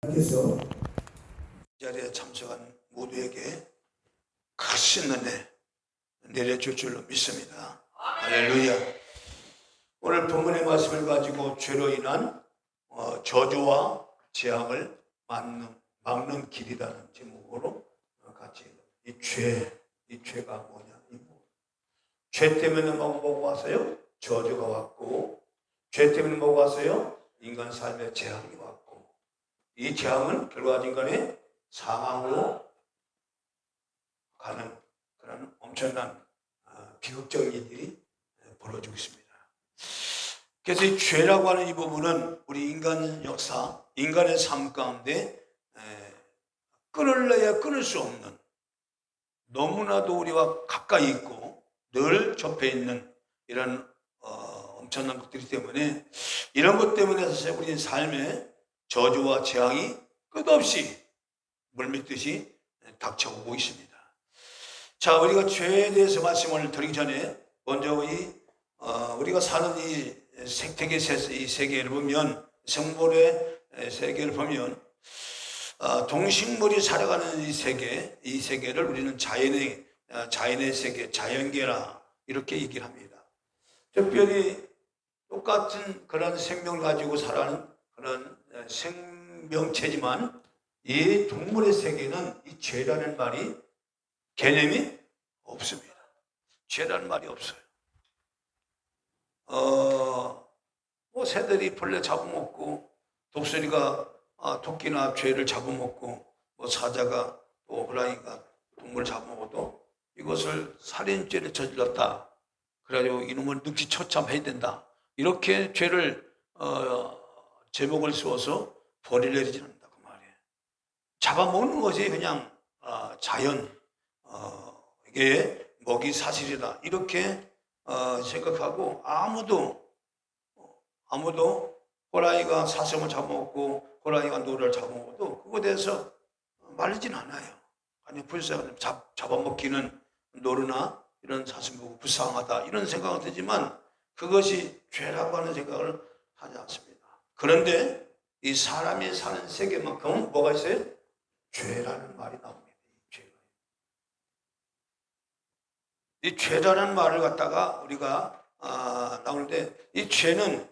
하나님께서 이 자리에 참석한 모두에게 크신 은혜 내려줄 줄로 믿습니다. 할렐루야. 오늘 본문의 말씀을 가지고 죄로 인한 저주와 재앙을 막는 길이라는 제목으로 같이 이 죄가 뭐냐? 죄 때문에 뭐가 왔어요? 저주가 왔고, 죄 때문에 뭐가 왔어요? 인간 삶에 재앙이 왔고, 이 재앙은 결과적인 사망으로 가는 그런 엄청난 비극적인 일들이 벌어지고 있습니다. 그래서 이 죄라고 하는 이 부분은 우리 인간 역사, 인간의 삶 가운데 끊을래야 끊을 수 없는, 너무나도 우리와 가까이 있고 늘 접해 있는 이런 엄청난 것들이기 때문에, 이런 것 때문에 사실 우리 삶에 저주와 재앙이 끝없이 물밀듯이 닥쳐오고 있습니다. 자, 우리가 죄에 대해서 말씀을 드리기 전에 먼저 우리가 사는 이 생태계 이 세계를 보면, 생물의 세계를 보면 동식물이 살아가는 이 세계를 우리는 자연의 세계, 자연계라 이렇게 얘기를 합니다. 특별히 똑같은 그런 생명을 가지고 살아가는 그런 생명체지만, 이 동물의 세계는 이 죄라는 말이 개념이 없습니다. 죄라는 말이 없어요. 새들이 벌레 잡아먹고, 독수리가 토끼나 죄를 잡아먹고, 사자가 또 호랑이가 동물을 잡아먹어도 이것을 살인죄를 저질렀다, 그래가지고 이놈을 늑지 처참해야 된다, 이렇게 죄를 제목을 씌워서 벌을 내리지는 않는다 그 말이에요. 잡아먹는 것이 그냥 자연, 이게 먹이 사슬이다 이렇게 생각하고, 아무도 호랑이가 사슴을 잡아먹고 호랑이가 노를 잡아먹어도 그거에 대해서 말리진 않아요. 아니, 불쌍한 잡아먹기는 노르나 이런 사슴 보고 불쌍하다 이런 생각은 들지만, 그것이 죄라고 하는 생각을 하지 않습니다. 그런데 이 사람이 사는 세계만큼 뭐가 있어요? 죄라는 말이 나옵니다. 이 죄라는 말을 갖다가 우리가 나오는데, 이 죄는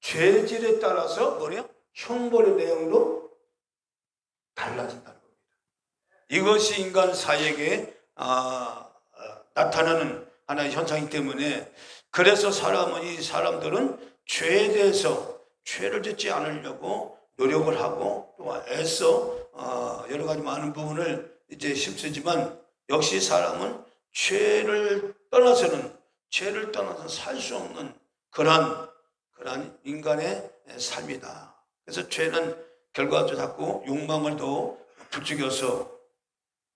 죄질에 따라서 뭐래요? 형벌의 내용도 달라진다는 겁니다. 이것이 인간 사회에 나타나는 하나의 현상이기 때문에, 그래서 사람들은 죄에 대해서 죄를 짓지 않으려고 노력을 하고 또 애써 여러 가지 많은 부분을 이제 힘쓰지만, 역시 사람은 죄를 떠나서 살 수 없는 그러한 인간의 삶이다. 그래서 죄는 결과적으로 자꾸 욕망을 더 부추겨서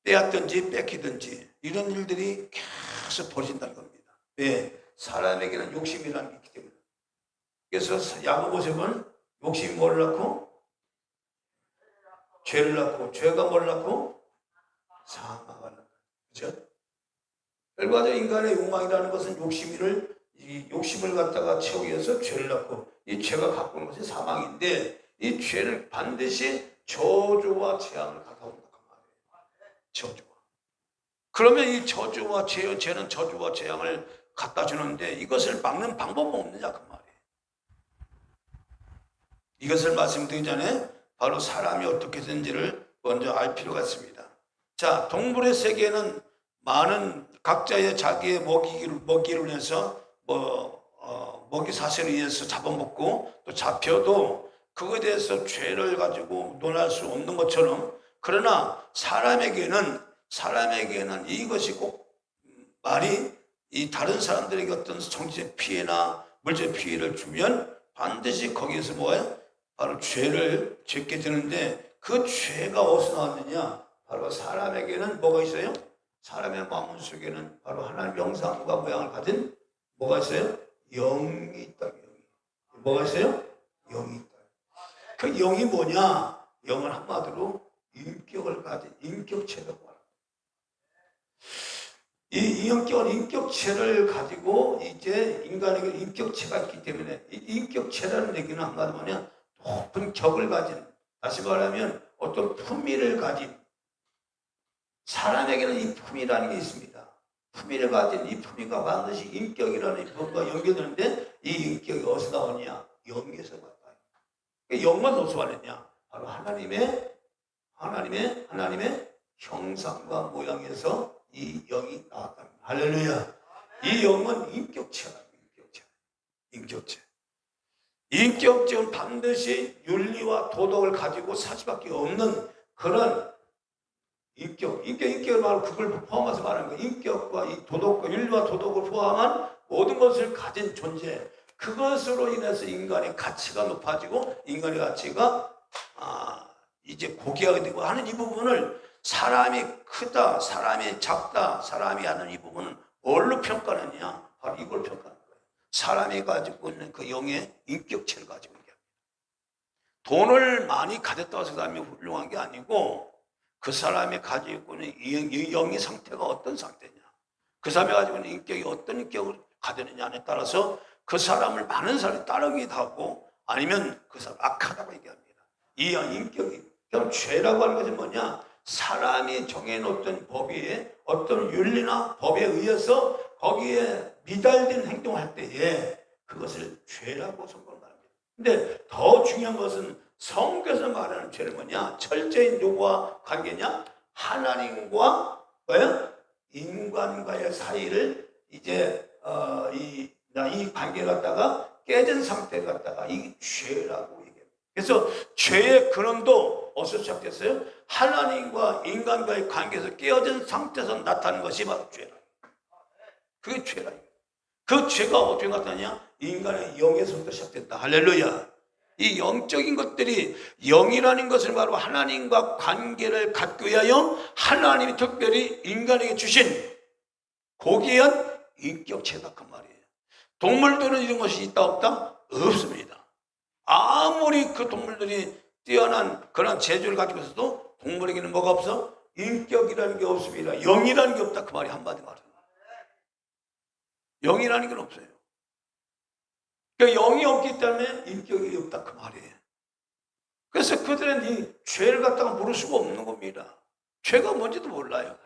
빼앗든지 뺏기든지 이런 일들이 계속 벌어진다는 겁니다. 왜? 사람에게는 욕심이라는 게 있기 때문에. 그래서 야고보서는 욕심이 뭘 낳고? 죄를 낳고, 죄가 뭘 낳고? 사망을 낳고. 그렇죠? 결과적으로 인간의 욕망이라는 것은 이 욕심을 갖다가 채우기 위해서 죄를 낳고, 이 죄가 갖고 오는 것이 사망인데, 이 죄는 반드시 저주와 재앙을 가져온다 그 말이에요. 저주와. 그러면 이 죄는 저주와 재앙을 갖다 주는데, 이것을 막는 방법은 없느냐 그 말이에요. 이것을 말씀드리기 전에 바로 사람이 어떻게 되는지를 먼저 알 필요가 있습니다. 자, 동물의 세계는 많은 각자의 자기의 먹이를 위해서 먹이 사슬에 의해서 잡아먹고, 또 잡혀도 그거에 대해서 죄를 가지고 논할 수 없는 것처럼, 그러나 사람에게는 이것이 꼭 이 다른 사람들에게 어떤 정치적 피해나 물질 피해를 주면 반드시 거기에서 뭐예요? 바로 죄를 짓게 되는데, 그 죄가 어디서 나왔느냐? 바로 사람에게는 뭐가 있어요? 사람의 마음 속에는 바로 하나님의 형상과 모양을 가진 뭐가 있어요? 영이 있다. 뭐가 있어요? 영이 있다. 그 영이 뭐냐? 영은 한마디로 인격을 가진 인격체라고 합니다. 이 인격체를 가지고 이제 인간에게 인격체가 있기 때문에, 이 인격체라는 얘기는 한마디로 뭐냐? 높은 격을 가진 다시 말하면 어떤 품위를 가진, 사람에게는 이 품위라는 게 있습니다. 품위를 가진 이 품위가 반드시 인격이라는 것과 연결되는데, 이 인격이 어디서 나오냐? 영에서 나와요. 영만 어디서 말했냐? 바로 하나님의 형상과 모양에서 이 영이 나왔답니다. 할렐루야. 이 영은 인격체라. 인격체. 인격체는 반드시 윤리와 도덕을 가지고 살 수밖에 없는 그런 인격을 바로 그걸 포함해서 말하는 거예요. 인격과 이 도덕과 윤리와 도덕을 포함한 모든 것을 가진 존재. 그것으로 인해서 인간의 가치가 높아지고 인간의 가치가 이제 고귀하게 되고 하는 이 부분을, 사람이 크다, 사람이 작다, 사람이 하는 이 부분은 뭘로 평가하느냐? 바로 이걸 평가하는 거예요. 사람이 가지고 있는 그 영의 인격체를 가지고 있는 게 아닙니다. 돈을 많이 가졌다고 해서 그 사람이 훌륭한 게 아니고, 그 사람이 가지고 있는 이 영의 상태가 어떤 상태냐, 그 사람이 가지고 있는 인격이 어떤 인격을 가졌느냐에 따라서 그 사람을 많은 사람이 따르기도 하고, 아니면 그 사람 악하다고 얘기합니다. 이 인격이, 그럼 죄라고 하는 것은 뭐냐? 사람이 정해놓던 법에, 어떤 윤리나 법에 의해서 거기에 미달된 행동을 할 때에 그것을 죄라고 선포합니다. 근데 더 중요한 것은 성경에서 말하는 죄는 뭐냐? 철저히 누구와 관계냐? 하나님과 인간과의 사이를 이제 이 관계 갖다가 깨진 상태 갖다가 이 죄라고 얘기해요. 그래서 죄의 근원도 어디서 시작됐어요? 하나님과 인간과의 관계에서 깨어진 상태에서 나타나는 것이 바로 죄라. 그게 죄라. 그 죄가 어떻게 나타나냐? 인간의 영에서부터 시작됐다. 할렐루야. 이 영적인 것들이, 영이라는 것은 바로 하나님과 관계를 갖기 위하여 하나님이 특별히 인간에게 주신 고귀한 인격체다 그 말이에요. 동물들은 이런 것이 있다 없다? 없습니다. 아무리 그 동물들이 뛰어난 그런 재주를 가지고 있어도 동물에게는 뭐가 없어? 인격이라는 게 없습니다. 영이라는 게 없다 그 말이 한마디 말이에요. 영이라는 게 없어요. 그러니까 영이 없기 때문에 인격이 없다 그 말이에요. 그래서 그들은 이 죄를 갖다가 모를 수가 없는 겁니다. 죄가 뭔지도 몰라요.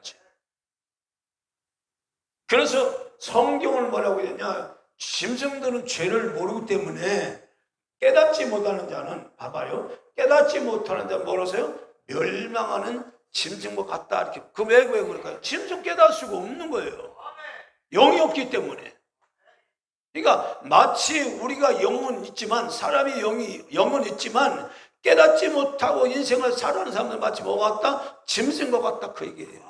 그래서 성경을 뭐라고 했냐? 짐승들은 죄를 모르기 때문에 깨닫지 못하는 자는, 봐봐요, 깨닫지 못하는 자는 뭐라서요? 멸망하는 짐승과 같다. 이렇게. 왜 그럴까요? 짐승 깨달을 수가 없는 거예요. 영이 없기 때문에. 그러니까 마치 우리가 영은 있지만, 사람이 영은 있지만 깨닫지 못하고 인생을 살아가는 사람들 마치 뭐가 같다? 짐승과 같다 그 얘기예요.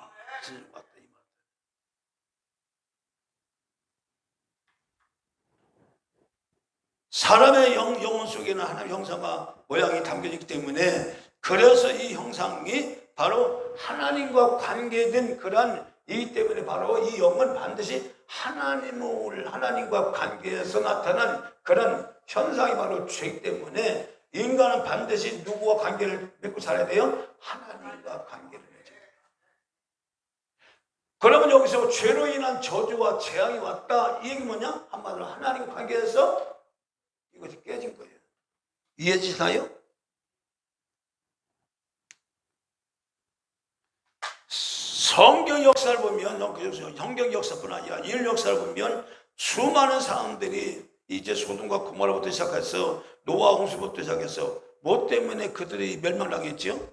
짐승과 같다 이 말. 사람의 영혼 속에는 하나님의 형상과 모양이 담겨있기 때문에, 그래서 이 형상이 바로 하나님과 관계된 그러한 이기 때문에 바로 이 영은 반드시 하나님과 관계에서 나타난 그런 현상이 바로 죄이기 때문에, 인간은 반드시 누구와 관계를 맺고 살아야 돼요? 하나님과 관계를 맺어야 돼요. 그러면 여기서 죄로 인한 저주와 재앙이 왔다, 이 얘기 뭐냐? 한마디로 하나님과 관계에서 이것이 깨진 거예요. 이해지나요? 성경 역사를 보면, 성경 역사뿐 아니라 인류 역사를 보면 수많은 사람들이 이제 소돔과 고모라부터 시작해서 노아 홍수부터 시작해서 뭐 때문에 그들이 멸망당했죠?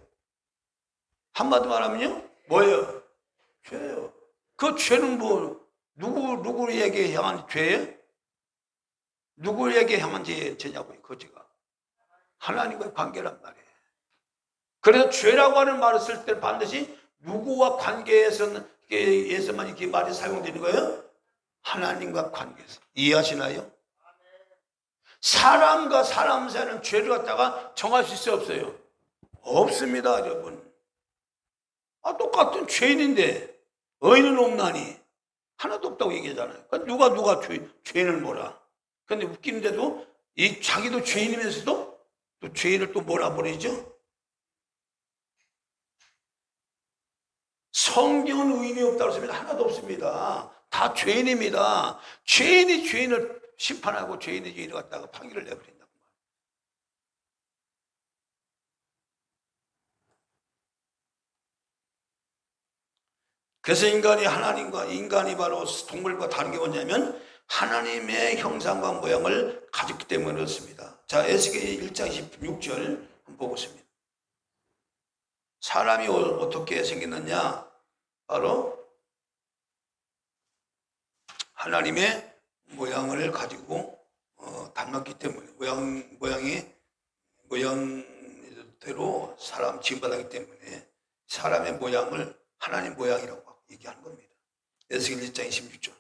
한마디 말하면요, 뭐예요? 죄예요. 그 죄는 뭐 누구에게 향한 죄예요? 누구에게 향한 죄냐고요? 그 죄가 하나님과의 관계란 말이에요. 그래서 죄라고 하는 말을 쓸 때 반드시 누구와 관계에서만 이렇게 말이 사용되는 거예요? 하나님과 관계에서. 이해하시나요? 사람과 사람 사이는 죄를 갖다가 정할 수 있어요, 없어요? 없습니다, 여러분. 똑같은 죄인인데 의인은 없나니 하나도 없다고 얘기하잖아요. 그러니까 누가 죄인을 뭐라. 그런데 웃기는데도 이 자기도 죄인이면서도 또 죄인을 또 뭐라 버리죠? 성경은 의인이 없다고 했습니다. 하나도 없습니다. 다 죄인입니다. 죄인이 죄인을 심판하고 죄인이 갖다가 판결을 내버린다고. 그래서 인간이 바로 동물과 다른 게 뭐냐면 하나님의 형상과 모양을 가졌기 때문에 그렇습니다. 자, 에스겔 1장 16절 한번 보겠습니다. 사람이 어떻게 생겼느냐? 바로 하나님의 모양을 가지고 닮았기 때문에 모양대로 사람 지음받았기 때문에 사람의 모양을 하나님 모양이라고 얘기하는 겁니다. 에스겔 1장 26절.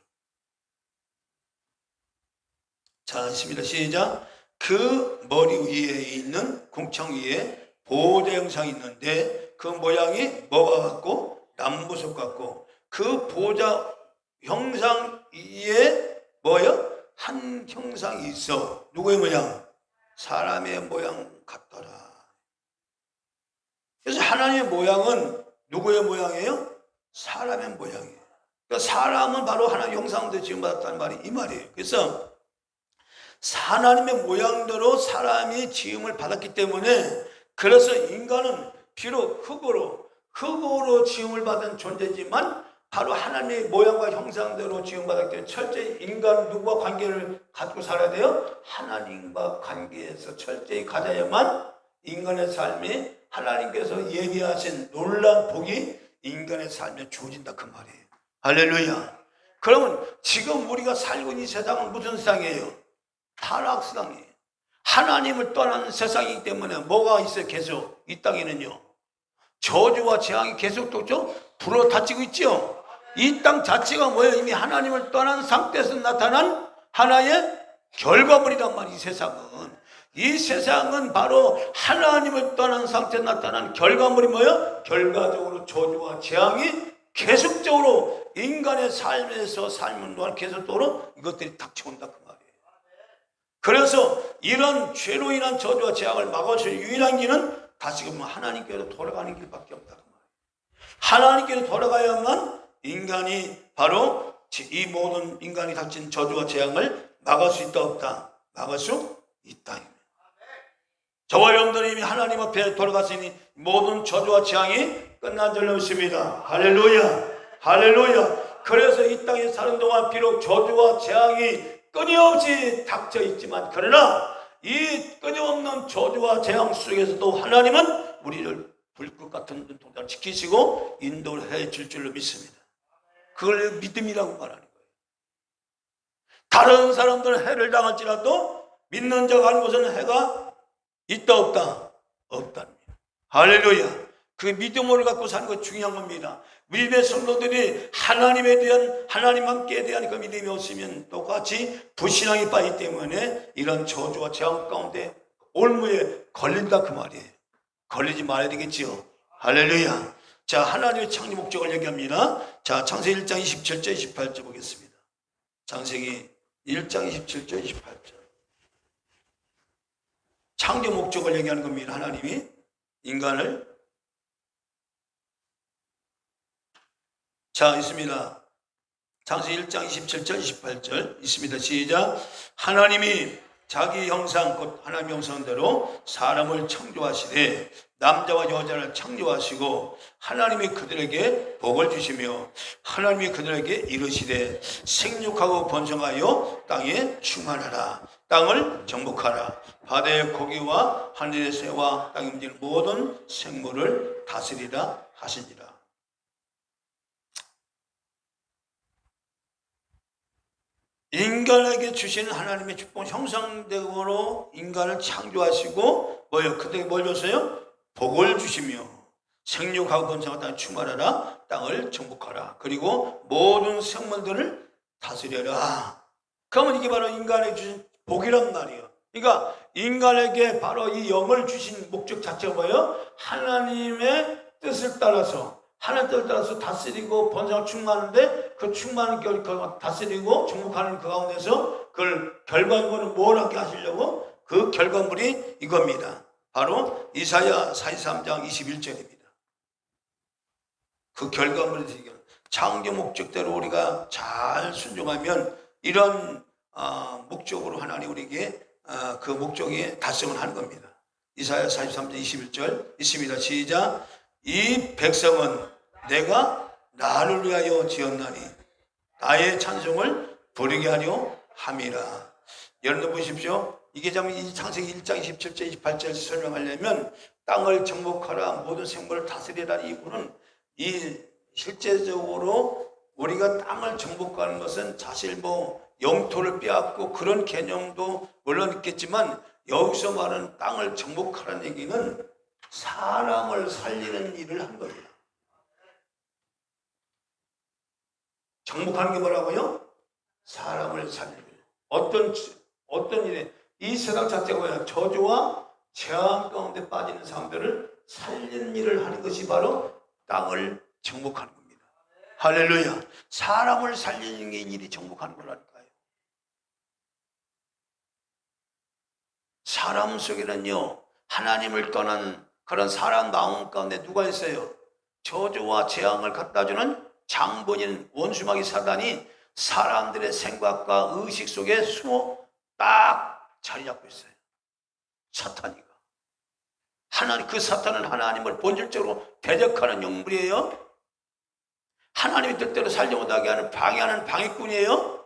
자, 있습니다. 시작. 그 머리 위에 있는 궁창 위에 보호자 형상이 있는데 그 모양이 뭐가 같고? 남보석 같고 그 보호자 형상 위에 뭐요? 한 형상이 있어. 누구의 모양? 사람의 모양 같더라. 그래서 하나님의 모양은 누구의 모양이에요? 사람의 모양이에요. 그러니까 사람은 바로 하나님의 형상대로 지음받았다는 말이 이 말이에요. 그래서 하나님의 모양대로 사람이 지음을 받았기 때문에 그래서 인간은 비록 흙으로 지음을 받은 존재지만 바로 하나님의 모양과 형상대로 지음받았기 때문에 철저히 인간은 누구와 관계를 갖고 살아야 돼요? 하나님과 관계에서 철저히 가져야만 인간의 삶이 하나님께서 예비하신 놀라운 복이 인간의 삶에 주어진다 그 말이에요. 할렐루야. 그러면 지금 우리가 살고 있는 이 세상은 무슨 세상이에요? 타락 세상이에요. 하나님을 떠난 세상이기 때문에 뭐가 있어요? 계속 이 땅에는요 저주와 재앙이 계속 또죠 불어 닥치고 있죠. 이 땅 자체가 뭐예요? 이미 하나님을 떠난 상태에서 나타난 하나의 결과물이란 말이에요. 이 세상은 바로 하나님을 떠난 상태에서 나타난 결과물이 뭐예요? 결과적으로 저주와 재앙이 계속적으로 인간의 삶에서 삶은 동안 계속적으로 이것들이 닥쳐온다 그 말이에요. 그래서 이런 죄로 인한 저주와 재앙을 막아줄 유일한 길은 다시금 하나님께로 돌아가는 길밖에 없다 그 말이에요. 하나님께로 돌아가야만 인간이 바로 이 모든 인간이 닥친 저주와 재앙을 막을 수 있다 없다? 막을 수 있다. 저와 여러분들이 이미 하나님 앞에 돌아갔으니 모든 저주와 재앙이 끝난 줄 믿습니다. 할렐루야. 할렐루야. 그래서 이 땅에 사는 동안 비록 저주와 재앙이 끊임없이 닥쳐 있지만 그러나 이 끊임없는 저주와 재앙 속에서도 하나님은 우리를 불꽃 같은 눈동자를 지키시고 인도를 해줄 줄로 믿습니다. 그걸 믿음이라고 말하는 거예요. 다른 사람들은 해를 당할지라도 믿는 자가 하는 것은 해가 있다 없다? 없답니다. 할렐루야. 그 믿음을 갖고 사는 것 중요한 겁니다. 믿음의 성도들이 하나님 함께에 대한 그 믿음이 없으면 똑같이 불신앙이 빠지기 때문에 이런 저주와 재앙 가운데 올무에 걸린다 그 말이에요. 걸리지 말아야 되겠지요. 할렐루야. 자, 하나님의 창조 목적을 얘기합니다. 자, 창세기 1장 27절 28절 보겠습니다. 창세기 1장 27절 28절. 창조 목적을 얘기하는 겁니다. 하나님이 인간을. 자, 있습니다. 창세기 1장 27절 28절 있습니다. 시작. 하나님이 자기 형상 곧 하나님 형상대로 사람을 창조하시되 남자와 여자를 창조하시고 하나님이 그들에게 복을 주시며 하나님이 그들에게 이르시되 생육하고 번성하여 땅에 충만하라. 땅을 정복하라. 바다의 고기와 하늘의 새와 땅에 움직이는 모든 생물을 다스리라 하시니라. 인간에게 주신 하나님의 축복 형상대로 인간을 창조하시고 그들에게 뭘 줬어요? 복을 주시며 생육하고 번성하고 땅에 충만하라. 땅을 정복하라. 그리고 모든 생물들을 다스려라. 그러면 이게 바로 인간에게 주신 복이란 말이에요. 그러니까 인간에게 바로 이 영을 주신 목적 자체가 뭐예요? 하나님의 뜻을 따라서 하나님 뜻을 따라서 다스리고 번성하고 충만한데 그 충만한 결과 다스리고 정복하는 그 가운데서 그걸 결과물은 뭘 하게 하시려고? 그 결과물이 이겁니다. 바로 이사야 43장 21절입니다. 그 결과물이 창조 목적대로 우리가 잘 순종하면 이런 목적으로 하나님 우리에게 그 목적에 달성을 하는 겁니다. 이사야 43장 21절 있습니다. 시작. 이 백성은 내가 나를 위하여 지었나니 나의 찬송을 부르게 하려 함이라. 여러분 보십시오. 이게 이 창세기 1장 27절 28절 설명하려면 땅을 정복하라 모든 생물을 다스리라는 이유는 이 실제적으로 우리가 땅을 정복하는 것은 사실 영토를 빼앗고 그런 개념도 물론 있겠지만 여기서 말하는 땅을 정복하라는 얘기는 사람을 살리는 일을 한 겁니다. 정복하는 게 뭐라고요? 사람을 살리는 일. 어떤 일에 이 세상 자체가 뭐야? 저주와 재앙 가운데 빠지는 사람들을 살리는 일을 하는 것이 바로 땅을 정복하는 겁니다. 할렐루야. 사람을 살리는 게 일이 정복하는 거라니까요. 사람 속에는요, 하나님을 떠난 그런 사람 마음 가운데 누가 있어요? 저주와 재앙을 갖다주는 장본인 원수마귀 사단이 사람들의 생각과 의식 속에 숨어 딱 자리 잡고 있어요. 사탄이가. 그 사탄은 하나님을 본질적으로 대적하는 영물이에요. 하나님의 뜻대로 살지 못하게 하는 방해하는 방해꾼이에요.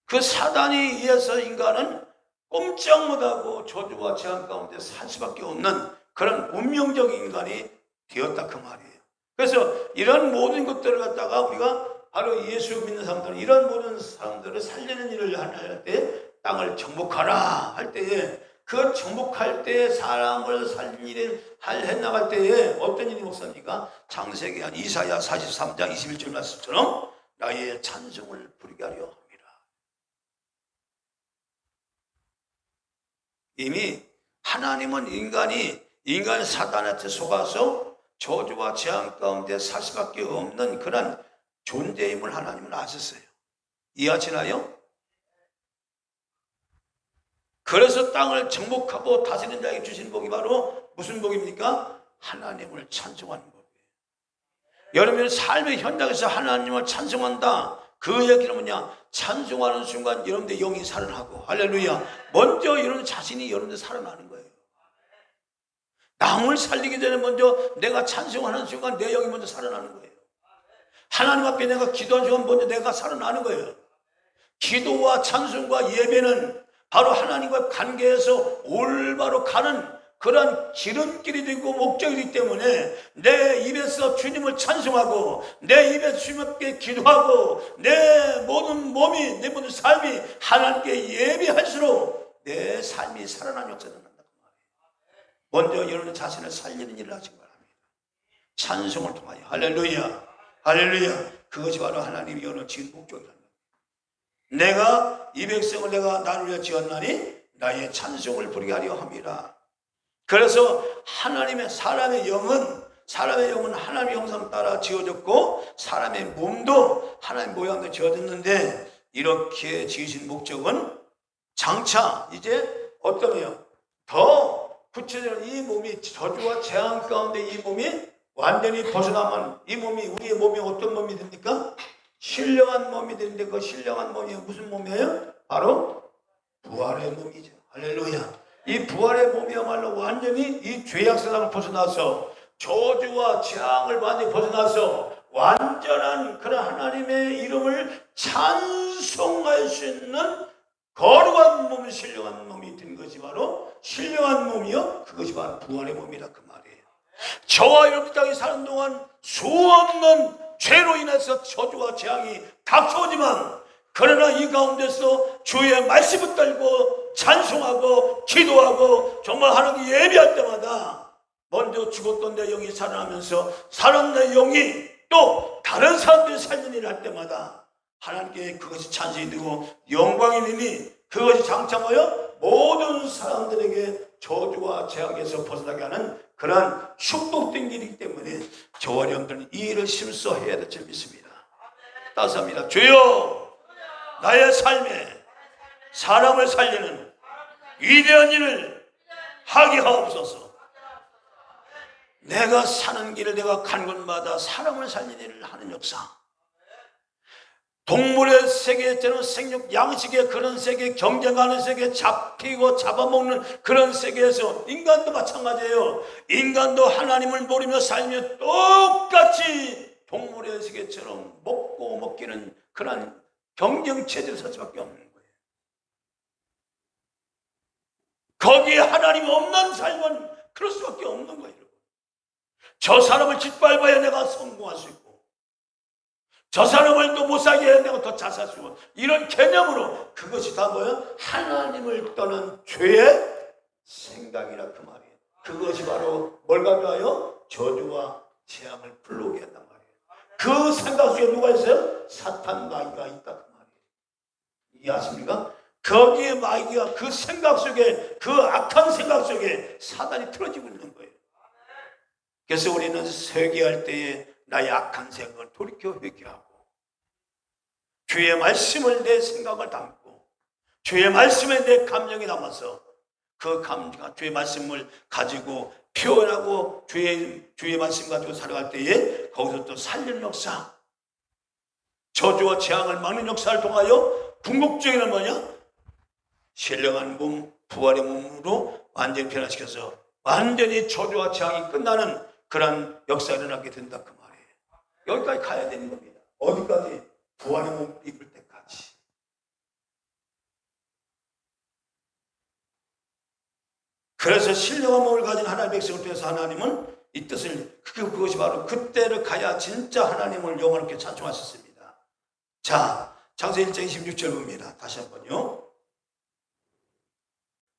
그 사단에 의해서 인간은 꼼짝 못하고 저주와 재앙 가운데 살 수밖에 없는 그런 운명적인 인간이 되었다 그 말이에요. 그래서 이런 모든 것들을 갖다가 우리가 바로 예수 믿는 사람들은 이런 모든 사람들을 살리는 일을 할 때 땅을 정복하라 할 때에 그 정복할 때 사람을 살리는 일을 해나갈 때에 어떤 일이 목사입니까? 창세기 이사야 43장 21절 말씀처럼 나의 찬송을 부르게 하려 합니다. 이미 하나님은 인간이 사단한테 속아서 저주와 재앙 가운데 살 수밖에 없는 그런 존재임을 하나님은 아셨어요. 이해하시나요? 그래서 땅을 정복하고 다스리는 자에게 주신 복이 바로 무슨 복입니까? 하나님을 찬송하는 복이에요. 여러분 삶의 현장에서 하나님을 찬송한다. 그 얘기는 뭐냐? 찬송하는 순간 여러분들 영이 살아나고 할렐루야. 먼저 여러분 자신이 여러분들 살아나는 거예요. 남을 살리기 전에 먼저 내가 찬송하는 순간 내 영이 먼저 살아나는 거예요. 하나님 앞에 내가 기도하는 순간 먼저 내가 살아나는 거예요. 기도와 찬송과 예배는 바로 하나님과 관계에서 올바로 가는 그런 지름길이 되고 목적이 되기 때문에 내 입에서 주님을 찬송하고 내 입에서 주님께 기도하고 내 모든 몸이 내 모든 삶이 하나님께 예배할수록 내 삶이 살아나는 역사가 난다. 먼저 여러분 자신을 살리는 일을 하신 바랍니다. 찬송을 통하여 할렐루야 할렐루야. 그것이 바로 하나님이 여러분 지은 목적이랍니다. 내가 이 백성을 내가 나를 위하여 지었나니 나의 찬송을 부르게 하려 함이라. 그래서 사람의 영은 하나님의 형상 따라 지어졌고 사람의 몸도 하나님의 모양대로 지어졌는데 이렇게 지으신 목적은 장차 이제 어떠해요? 더 구체적으로 이 몸이 저주와 재앙 가운데 이 몸이 완전히 벗어나면 이 몸이 우리의 몸이 어떤 몸이 됩니까? 신령한 몸이 되는데 그 신령한 몸이 무슨 몸이에요? 바로 부활의 몸이죠. 할렐루야. 이 부활의 몸이야말로 완전히 이 죄악 세상을 벗어나서 저주와 재앙을 완전히 벗어나서 완전한 그런 하나님의 이름을 찬송할 수 있는 거룩한 몸이 신령한 몸이 된 것이 바로 신령한 몸이요. 그것이 바로 부활의 몸이라 그 말이에요. 저와 여러분 땅에 사는 동안 수없는 죄로 인해서 저주와 재앙이 닥쳐오지만 그러나 이 가운데서 주의 말씀을 떨고 찬송하고 기도하고 정말 하나님께 예배할 때마다 먼저 죽었던 내 영이 살아나면서 살아난 내 영이 또 다른 사람들이 살리는 일을 할 때마다 하나님께 그것이 찬송이 되고 영광이 되니 그것이 장차 뭐요? 모든 사람들에게 저주와 재앙에서 벗어나게 하는 그러한 축복된 길이기 때문에 저와 여러분들은 이 일을 심수해야 될 줄 믿습니다. 따스합니다. 주여 나의 삶에 사람을 살리는 위대한 일을 하게 하옵소서. 내가 사는 길을 내가 간 곳마다 사람을 살리는 일을 하는 역사. 동물의 세계에는 생육 양식의 그런 세계, 경쟁하는 세계, 잡히고 잡아먹는 그런 세계에서 인간도 마찬가지예요. 인간도 하나님을 모르며 살며 똑같이 동물의 세계처럼 먹고 먹기는 그런 경쟁 체제를 살 수밖에 없는 거예요. 거기에 하나님 없는 삶은 그럴 수밖에 없는 거예요. 저 사람을 짓밟아야 내가 성공할 수 있고, 저 사람을 또 못 살게 해야 내가 더 잘 살 수 있고, 이런 개념으로 그것이 다 뭐예요? 하나님을 떠난 죄의 생각이라 그 말이에요. 그것이 바로 뭘 가져와요? 저주와 재앙을 불러오게 한단 말이에요. 그 생각 속에 누가 있어요? 사탄 마귀가 있다 그 말이에요. 이해하십니까? 거기에 마귀가 그 생각 속에, 그 악한 생각 속에 사단이 틀어지고 있는 거예요. 그래서 우리는 회개할 때에 나의 악한 생각을 돌이켜 회개하고, 주의 말씀을 내 생각을 담고, 주의 말씀에 내 감정이 담아서 그 주의 말씀을 가지고 표현하고 주의 말씀 가지고 살아갈 때에 거기서 또 살리는 역사, 저주와 재앙을 막는 역사를 통하여 궁극적인 뭐냐? 신령한 몸, 부활의 몸으로 완전히 변화시켜서 완전히 저주와 재앙이 끝나는 그런 역사가 일어나게 된다 그 말이에요. 여기까지 가야 되는 겁니다. 어디까지? 부활의 몸을 입을 때까지. 그래서 신령한 몸을 가진 하나님의 백성을 통해서 하나님은 이 뜻을, 그것이 바로 그때를 가야 진짜 하나님을 영원하게 찬송하셨습니다. 자, 창세기 1장 26절 봅니다. 다시 한번요.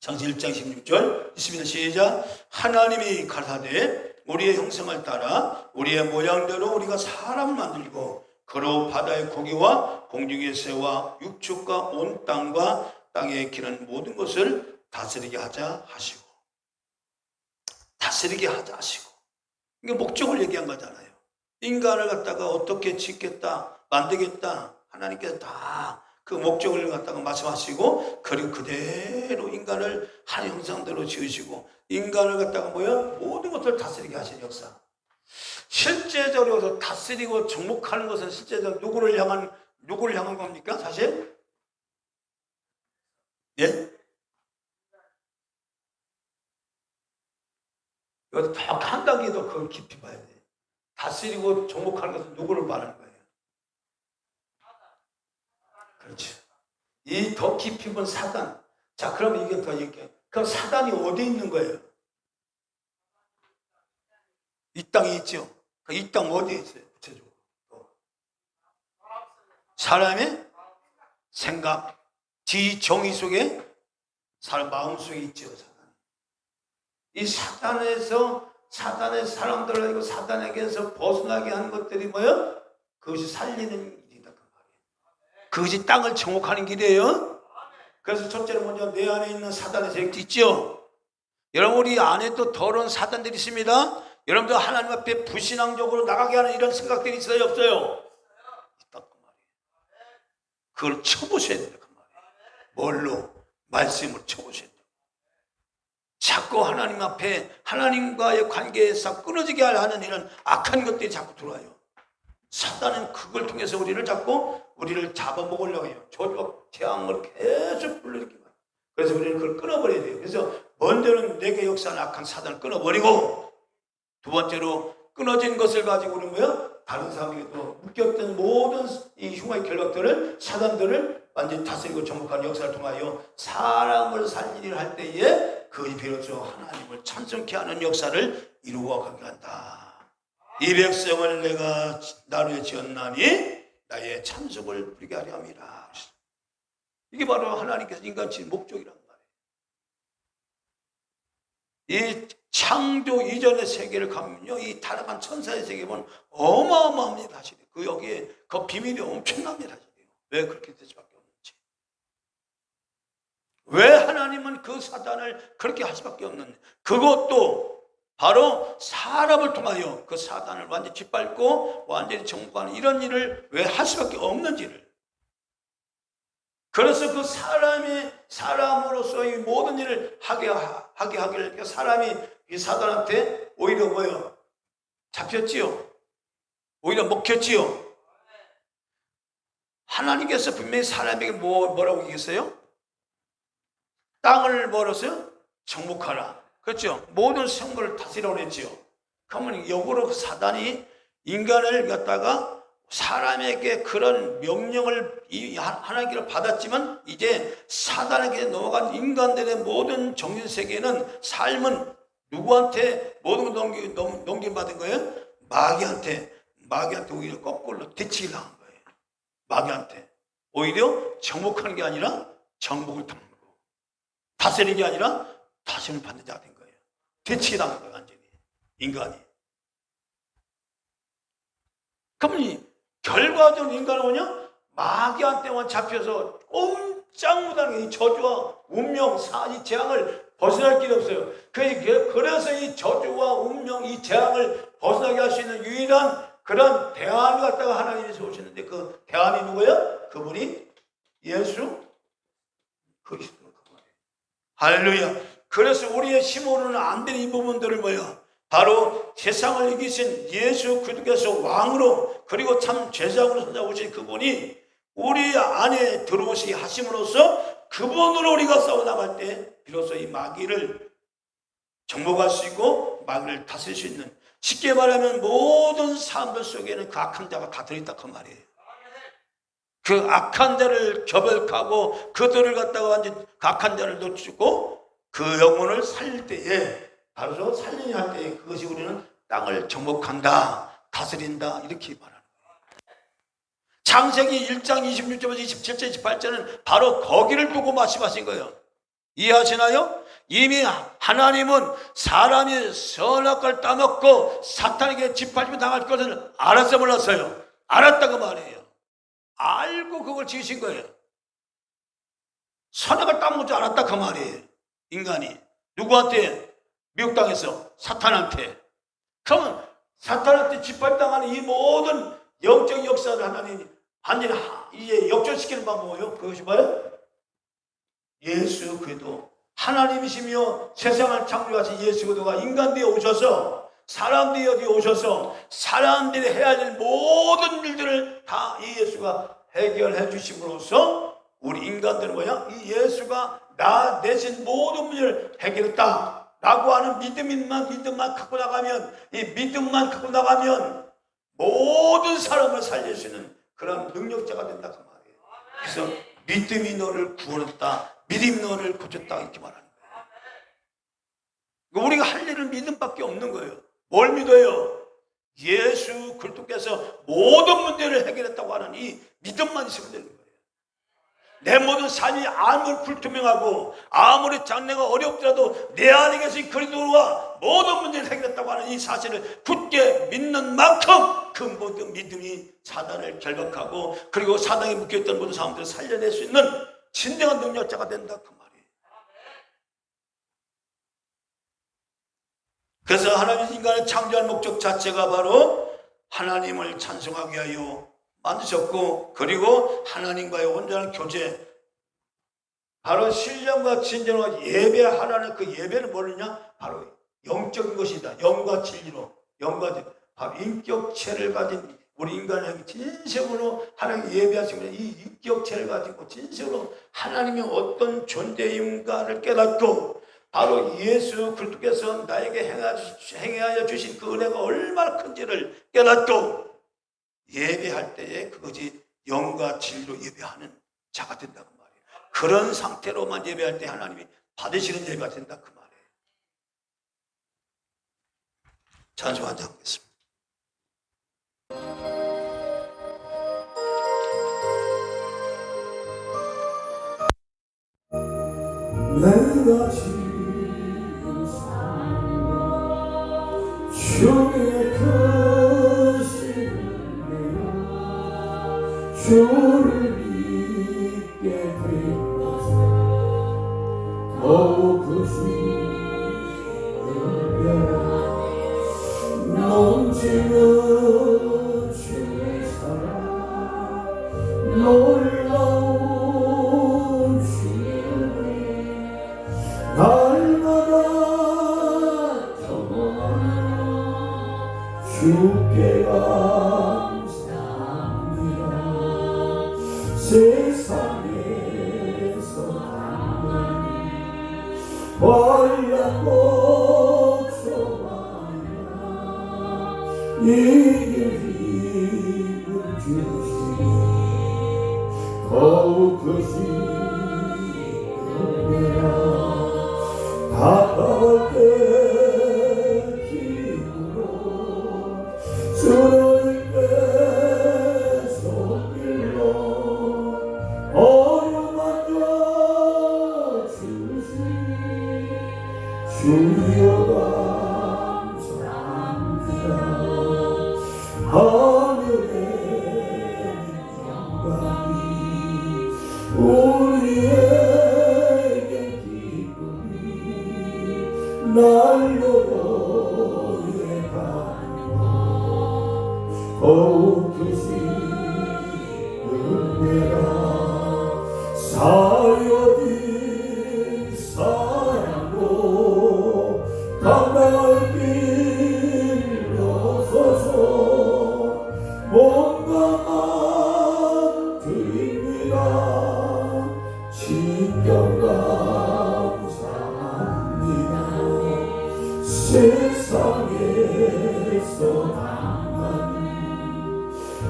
창세기 1장 16절 있습니다. 시작. 하나님이 가라사대 우리의 형상을 따라 우리의 모양대로 우리가 사람을 만들고 그로 바다의 고기와 공중의 새와 육축과 온 땅과 땅에 기는 모든 것을 다스리게 하자 하시고, 다스리게 하자 하시고, 이게 목적을 얘기한 거잖아요. 인간을 갖다가 어떻게 짓겠다, 만들겠다, 하나님께서 다 그 목적을 갖다가 말씀하시고, 그리고 그대로 인간을 한 형상대로 지으시고, 인간을 갖다가 모든 것을 다스리게 하신 역사. 실제적으로 다스리고 정복하는 것은 실제적으로 누구를 향한 겁니까? 사실? 예? 여기 더 한 단계 더 그걸 깊이 봐야 돼. 다스리고 정복하는 것은 누구를 말하는 거예요? 그렇죠. 이 더 깊이 본 사단. 자, 그럼 이게 더 얘기해. 그럼 사단이 어디 있는 거예요? 이 땅에 있죠. 이 땅 어디에 있어요? 구체적으로. 사람의 생각, 지정의 속에, 사람 마음 속에 있죠. 사단. 이 사단의 사람들을 알고 사단에게서 벗어나게 하는 것들이 뭐예요? 그것이 살리는 일이다 그 말이에요. 그것이 땅을 정복하는 길이에요. 그래서 첫째로 먼저 내 안에 있는 사단의 세력도 있죠. 여러분, 우리 안에 또 더러운 사단들이 있습니다. 여러분들 하나님 앞에 불신앙적으로 나가게 하는 이런 생각들이 있어요, 없어요? 있다 그 말이에요. 그걸 쳐보셔야 된다 그 말이에요. 뭘로? 말씀으로 쳐보셔야 돼요. 자꾸 하나님 앞에 하나님과의 관계에서 끊어지게 하는 이런 악한 것들이 자꾸 들어와요. 사단은 그걸 통해서 우리를 잡아먹으려고 해요. 저주와 재앙을 계속 불러일으키고. 그래서 우리는 그걸 끊어버려야 돼요. 그래서 먼저는 내게 역사하는 악한 사단을 끊어버리고, 두 번째로 끊어진 것을 가지고 우리는 뭐야? 다른 사람에게도 묶였던 모든 이 흉악의 결박들을, 사단들을 완전히 다스리고 정복하는 역사를 통하여 사람을 살릴 일을 할 때에 그것이 비로소 하나님을 찬송케 하는 역사를 이루어 가게 한다. 이 백성을 내가 나를 지었나니 나의 찬송을 부리게 하려 함이라. 이게 바로 하나님께서 인간 지은 목적이란 말이에요. 이 창조 이전의 세계를 가면요, 이 타락한 천사의 세계 보면 어마어마합니다. 사실 그 여기에 그 비밀이 엄청납니다. 사실. 왜 그렇게 될 수밖에 없는지, 왜 하나님은 그 사단을 그렇게 할 수밖에 없는지, 그것도 바로 사람을 통하여 그 사단을 완전히 짓밟고 완전히 정복하는 이런 일을 왜 할 수밖에 없는지를, 그래서 그 사람으로서 이 모든 일을 하게 하기를, 사람이 이 사단한테 오히려 뭐예요? 잡혔지요? 오히려 먹혔지요? 하나님께서 분명히 사람에게 뭐라고 얘기했어요? 땅을 뭐랬어요? 정복하라. 그렇죠? 모든 생물을 다스리라고 했지요. 그러면 역으로 사단이 인간을 갖다가 사람에게 그런 명령을 하나님께로 받았지만 이제 사단에게 넘어간 인간들의 모든 정신세계는 삶은 누구한테 모든 걸 넘김받은 거예요? 마귀한테 오히려 거꾸로 대치기 당한 거예요. 마귀한테 오히려 정복하는 게 아니라 정복을 당한 거고, 다스리는 게 아니라 다스림을 받는 자가 된 거예요. 대치기 당한 거예요. 완전히 인간이. 그러면 결과적으로 인간은 뭐냐? 마귀한테만 잡혀서 꼼짝 못하는 이 저주와 운명, 이 재앙을 벗어날 길이 없어요. 그래서 이 저주와 운명, 이 재앙을 벗어나게 할 수 있는 유일한 그런 대안을 갖다가 하나님이 세우셨는데, 그 대안이 누구야? 그분이 예수 그리스도. 할렐루야. 그래서 우리의 힘으로는 안 되는 이 부분들을 뭐야? 바로 세상을 이기신 예수 그리스도께서 왕으로, 그리고 참 제사장으로 찾아오신 그분이 우리 안에 들어오시게 하심으로써 그분으로 우리가 싸워나갈 때 비로소 이 마귀를 정복할 수 있고 마귀를 다스릴 수 있는, 쉽게 말하면 모든 사람들 속에는 그 악한 자가 다 들어있다 그 말이에요. 그 악한 자를 결박하고 그들을 갖다가 완전 그 악한 자를 놓치고 그 영혼을 살릴 때에, 바로 살리냐 할 때에 그것이 우리는 땅을 정복한다, 다스린다, 이렇게 말하는 거예요. 창세기 1장 26절에서 27절 28절은 바로 거기를 두고 말씀하신 거예요. 이해하시나요? 이미 하나님은 사람이 선악과를 따먹고 사탄에게 짓밟힘을 당할 것을 알았어 몰랐어요? 알았다고 말이에요. 알고 그걸 지으신 거예요. 선악을 따먹을 줄 알았다 그 말이에요. 인간이 누구한테? 미혹 당해서 사탄한테. 그러면 사탄한테 짓밟당하는 이 모든 영적 역사를 하나님이 완전히 이제 역전시키는 방법이 뭐예요? 그것이 뭐예요? 예수 그리스도 하나님이시며 세상을 창조하신 예수 그리스도가 인간되어 오셔서, 사람들이 어디 오셔서 사람들이 해야 될 모든 일들을 다 이 예수가 해결해 주심으로써 우리 인간들은 뭐냐? 이 예수가 나 대신 모든 문제를 해결했다 라고 하는 믿음만 갖고 나가면, 이 믿음만 갖고 나가면 모든 사람을 살릴 수 있는 그런 능력자가 된다 그 말이에요. 그래서 믿음이 너를 구원했다, 믿음이 너를 고쳤다, 이렇게 말하는 거예요. 우리가 할 일은 믿음밖에 없는 거예요. 뭘 믿어요? 예수 그리스도께서 모든 문제를 해결했다고 하는 이 믿음만 있으면 되는 거예요. 내 모든 삶이 아무리 불투명하고 아무리 장래가 어렵더라도 내 안에 계신 그리스도와 모든 문제를 해결했다고 하는 이 사실을 굳게 믿는 만큼 그 모든 믿음이 사단을 결박하고, 그리고 사단에 묶여있던 모든 사람들을 살려낼 수 있는 진정한 능력자가 된다 그 말이에요. 그래서 하나님 인간을 창조할 목적 자체가 바로 하나님을 찬송하게 하여 만드셨고, 그리고 하나님과의 온전한 교제, 바로 신령과 진정과 예배하라는 그 예배는 뭐냐? 바로 영적인 것이다. 영과 진리로, 바로 인격체를 가진 우리 인간에게 진심으로 하나님 예배하시면 이 인격체를 가지고 진심으로 하나님이 어떤 존재인가를 깨닫고, 바로 예수 그리스도께서 나에게 행하여 주신 그 은혜가 얼마나 큰지를 깨닫고 예배할 때에 그것이 영과 진리로 예배하는 자가 된다고 말이에요. 그런 상태로만 예배할 때 하나님이 받으시는 예배가 된다 그 말이에요. 찬송 한번 하겠습니다. 내가 지은 삶과 주의 크신 은혜와 주를 믿게 된 것은 더욱 크신 은혜라 넘치는 주의 사랑 놀라운 날마다 경험하며 주께 감사합니다. 환란고초마야 이길 힘을 주시니 더욱 크신 은혜라 가까울 때 힘으로 쓰러질 때 손길로 어루만져 주시니 주여 감사합니다. 하늘의 영광이 우리에게 기쁨이 날로 도래하며 더욱 크신 은혜라 사여진 사랑도 감당할 길로 서서 몸과만 드립니다. 진정 감사합니다. 세상에서 당하는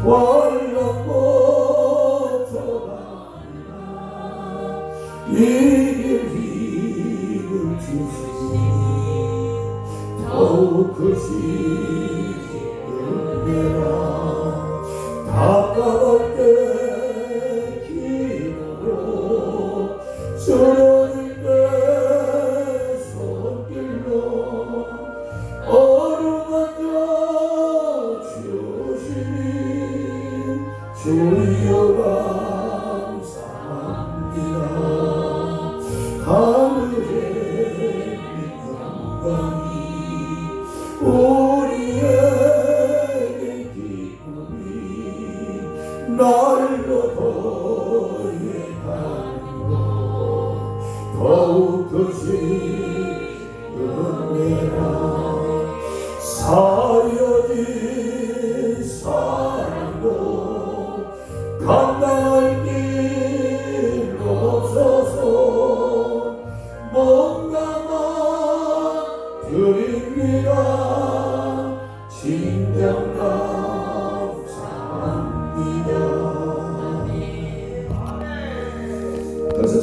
환란고초가 이길 힘을 주시니 더욱 크신 은혜라 가까울 때 힘으로 쓰러질 때 손길로 어루만져 주시니 주여 감사합니다. 하늘의 영광이 우리에게 기쁨이 날로 도래하며 더욱 크신 은혜라 사려진 사랑도 감당할 길로 서서 뭔가만 드립니다. 진정 감사합니다. 그래서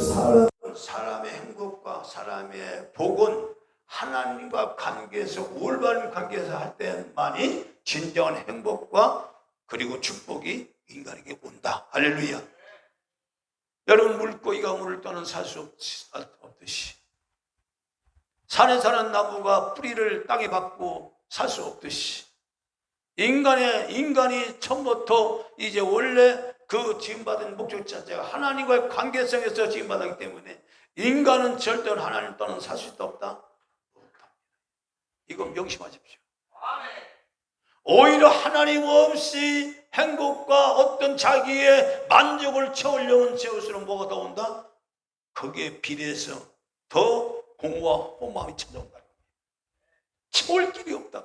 사람의 행복과 사람의 복은 하나님과 관계에서 올바른 관계에서 할 때만이 진정한 행복과 그리고 축복이 인간에게 온다. 할렐루야. 여러분, 물고기가 물을 떠는 살 수 없듯이 산에 사는 나무가 뿌리를 땅에 박고 살 수 없듯이 인간이 처음부터 이제 원래 그 지음받은 목적 자체가 하나님과의 관계성에서 지음받았기 때문에 인간은 절대로 하나님을 떠나서 살 수 없다. 이거 명심하십시오. 오히려 하나님 없이 행복과 어떤 자기의 만족을 채우려면 채울수록 뭐가 더 온다? 거기에 비례해서 더 공허와 허무함이 찾아온다. 채울 길이 없다.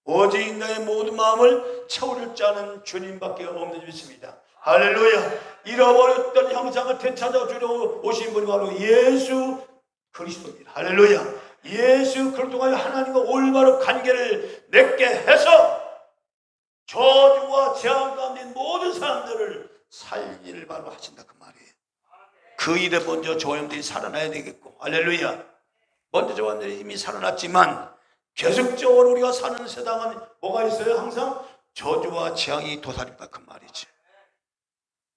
오직 나의 모든 마음을 채울 자는 주님밖에 없는 줄 믿습니다. 할렐루야. 잃어버렸던 형상을 되찾아 주려 오신 분이 바로 예수 그리스도입니다. 할렐루야. 예수 그리스도가 하나님과 올바른 관계를 맺게 해서 저주와 재앙 가운데 있는 모든 사람들을 살리를 바로 하신다 그 말이에요. 그 일에 먼저 저희들이 살아나야 되겠고, 할렐루야. 먼저 저희들이 이미 살아났지만 계속적으로 우리가 사는 세상은 뭐가 있어요? 항상 저주와 재앙이 도사린다 그 말이지.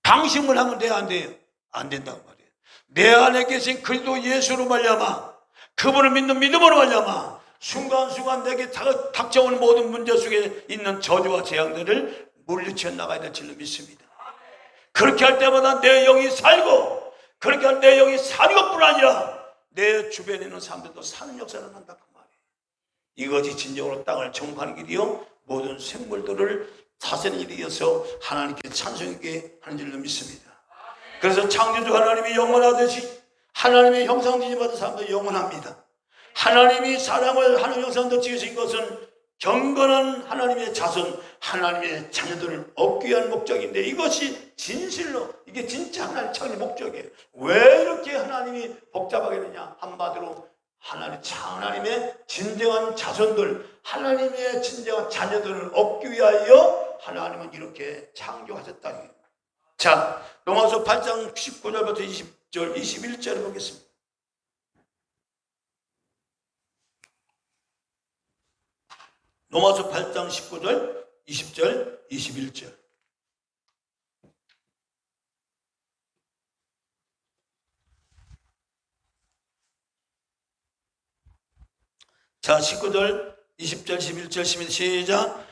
방심을 하면 돼요, 안 돼요? 안 된다고 말이에요. 내 안에 계신 그리스도 예수로 말미암아, 그분을 믿는 믿음으로 말미암아 순간순간 내게 닥쳐오는 모든 문제 속에 있는 저주와 재앙들을 물리쳐 나가야 될 줄로 믿습니다. 그렇게 할 때마다 내 영이 살고, 그렇게 할 내 영이 사는 것뿐 아니라 내 주변에 있는 사람들도 사는 역사를 한다 그 말이에요. 이것이 진정으로 땅을 정복하는 길이요 모든 생물들을 다스리는 일이어서 하나님께 찬송하게 하는 줄로 믿습니다. 그래서 창조주 하나님이 영원하듯이 하나님의 형상지니 받은 사람도 영원합니다. 하나님이 사람을 하나님 형상으로 지으신 것은 경건한 하나님의 자손, 하나님의 자녀들을 얻기 위한 목적인데, 이것이 진실로 이게 진짜 하나님 창의 목적이에요. 왜 이렇게 하나님이 복잡하게 되냐? 한마디로 하나님의 진정한 자손들, 하나님의 진정한 자녀들을 얻기 위하여 하나님은 이렇게 창조하셨다는 거예요. 자, 로마서 8장 19절부터 20절, 21절을 보겠습니다. 로마서 8장 19절, 20절, 21절. 자, 19절, 20절, 11절, 12절 시작.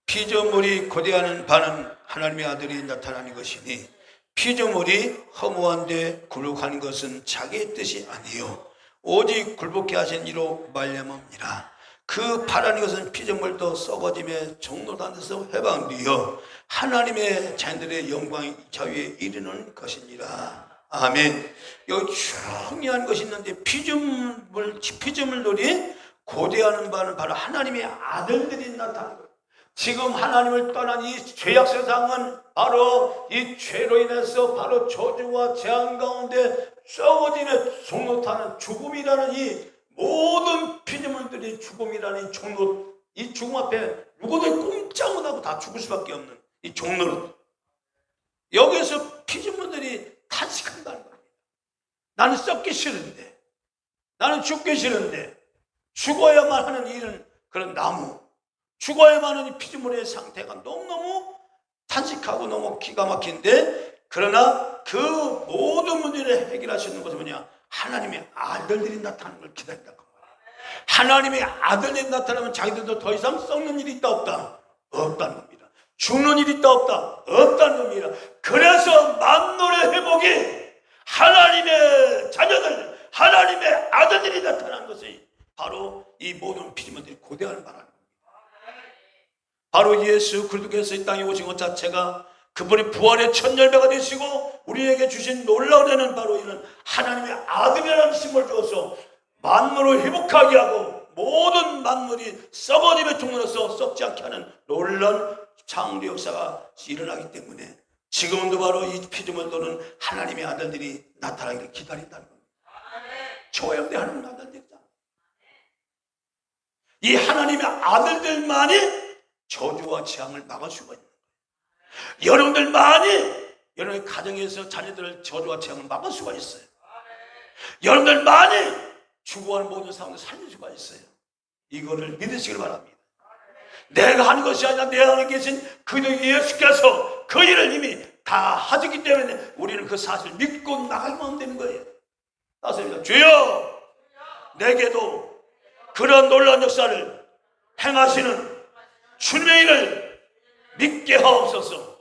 피조물이 고대하는 바는 하나님의 아들이 나타나는 것이니 피조물이 허무한데 굴복하는 것은 자기의 뜻이 아니요 오직 굴복케 하신 이로 말미암음이라. 그 바라는 것은 피조물도 썩어짐에 종로한 데서 해방되어 하나님의 자녀들의 영광이 자유에 이르는 것이니라. 아멘. 여기 중요한 것이 있는데, 피조물들이 고대하는 바는 바로 하나님의 아들들이 나타나는 거예요. 지금 하나님을 떠난 이 죄악 세상은 바로 이 죄로 인해서 바로 저주와 재앙 가운데 썩어짐에 종로타는 죽음이라는 이 모든 피조물들이 죽음이라는 이 종로, 이 죽음 앞에 누구들 꼼짝 못하고 다 죽을 수밖에 없는 이 종로를, 여기서 피조물들이 탄식한다는 겁니다. 나는 썩기 싫은데, 나는 죽기 싫은데, 죽어야만 하는 이런 그런 나무, 죽어야만 하는 이 피조물의 상태가 너무너무 탄식하고 너무 기가 막힌데, 그러나 그 모든 문제를 해결할 수 있는 것은 뭐냐? 하나님의 아들들이 나타나는 걸 기다린다는 겁니다. 하나님의 아들들이 나타나면 자기들도 더 이상 썩는 일이 있다 없다? 없다는 겁니다. 죽는 일이 있다 없다? 없다는 겁니다. 그래서 만물의 회복이 하나님의 자녀들, 하나님의 아들들이 나타나는 것이 바로 이 모든 피조물들이 고대하는 바라는 겁니다. 바로 예수 그리스도께서 이 땅에 오신 것 자체가 그분이 부활의 첫 열매가 되시고 우리에게 주신 놀라운 바로 이런 하나님의 아들이라는 힘을 주어서 만물을 회복하게 하고 모든 만물이 썩어짐의 종로로서 썩지 않게 하는 놀라운 창조 역사가 일어나기 때문에 지금도 바로 이 피조물들은 하나님의 아들들이 나타나기를 기다린다는 겁니다. 초연대 하나님의 아들들이다. 이 하나님의 아들들만이 저주와 재앙을 막을 수가 있는 거예요. 여러분들만이 여러분의 가정에서 자녀들을 저주와 재앙을 막을 수가 있어요. 여러분들만이 죽어가는 모든 사람을 살릴 수가 있어요. 이거를 믿으시길 바랍니다. 내가 하는 것이 아니라 내 안에 계신 그리스도 예수께서 그 일을 이미 다 하셨기 때문에 우리는 그 사실을 믿고 나가기만 하면 되는 거예요. 따스합니다. 주여, 내게도 그런 놀라운 역사를 행하시는 주님의 일을 믿게 하옵소서.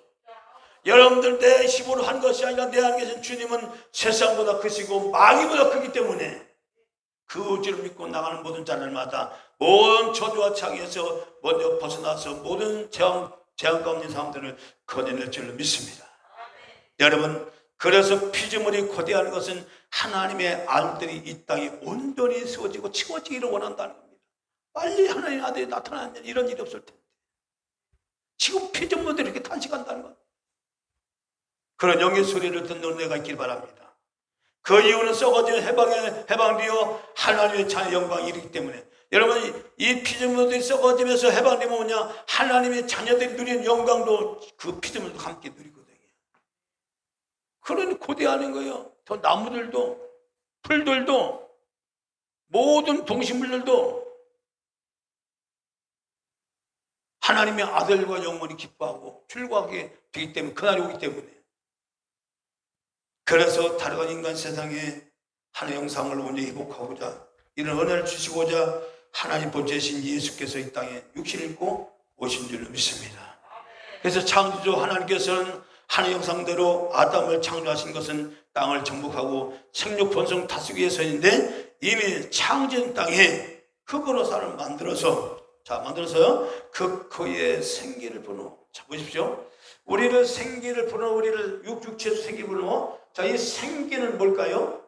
여러분들 내 힘으로 한 것이 아니라 내 안에 계신 주님은 세상보다 크시고 마귀보다 크기 때문에 그 주를 믿고 나가는 모든 자들마다 모든 저주와 창에서 먼저 벗어나서 모든 재앙 가운데 있는 사람들을 거둬낼 줄로 믿습니다. 여러분, 그래서 피조물이 고대하는 것은 하나님의 아들들이 이 땅에 온전히 세워지고 채워지기를 원한다는 겁니다. 빨리 하나님의 아들이 나타나는 이런 일이 없을 텐데 지금 피조물들이 이렇게 탄식한다는 것. 그런 영의 소리를 듣는 내가 있길 바랍니다. 그 이유는 썩어지는 해방되어 하나님의 자녀의 영광이 이르기 때문에 여러분, 이 피조물들이 썩어지면서 해방되면 뭐냐? 하나님의 자녀들이 누리는 영광도 그 피조물도 함께 누리거든요. 그러니 고대하는 거예요. 더 나무들도 풀들도 모든 동식물들도 하나님의 아들과 영원히 기뻐하고 출고하게 되기 때문에, 그날이 오기 때문에. 그래서 다른 인간 세상에 하나의 영상을 온전히 회복하고자 이런 은혜를 주시고자 하나님 본체이신 예수께서 이 땅에 육신을 입고 오신 줄로 믿습니다. 그래서 창조주 하나님께서는 하나의 형상대로 아담을 창조하신 것은 땅을 정복하고 생육 번성 다스리기 위해서인데 이미 창조된 땅에 흙으로 사람을 만들어서요. 그의 생기를 불어. 자, 보십시오. 우리를 생기를 불어, 우리를 육체에서 생기 불어. 자, 이 생기는 뭘까요?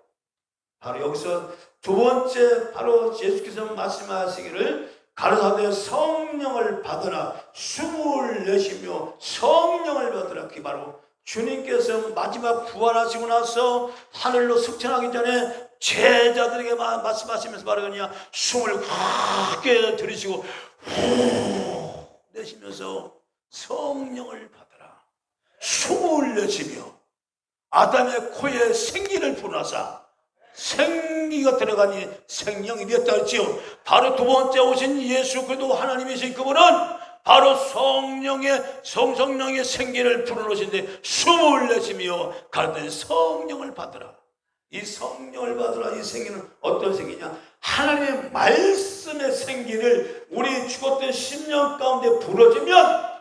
바로 여기서 두 번째, 바로 예수께서 말씀하시기를 가로사대 성령을 받으라. 숨을 내쉬며 성령을 받으라. 그게 바로 주님께서 마지막 부활하시고 나서 하늘로 승천하기 전에 제자들에게 말씀하시면서 말하거든요. 숨을 크게 들이쉬고 후 내쉬면서 성령을 받으라. 숨을 내쉬며 아담의 코에 생기를 불어넣으사 생기가 들어가니 생명이 되었다 했지요. 바로 두 번째 오신 예수 그리스도 하나님이신 그분은 바로 성령의 생기를 불어넣으신데 숨을 내쉬며 가르쳐 성령을 받으라. 이 성령을 받으라. 이 생기는 어떤 생기냐? 하나님의 말씀의 생기를 우리 죽었던 심령 가운데 불어주면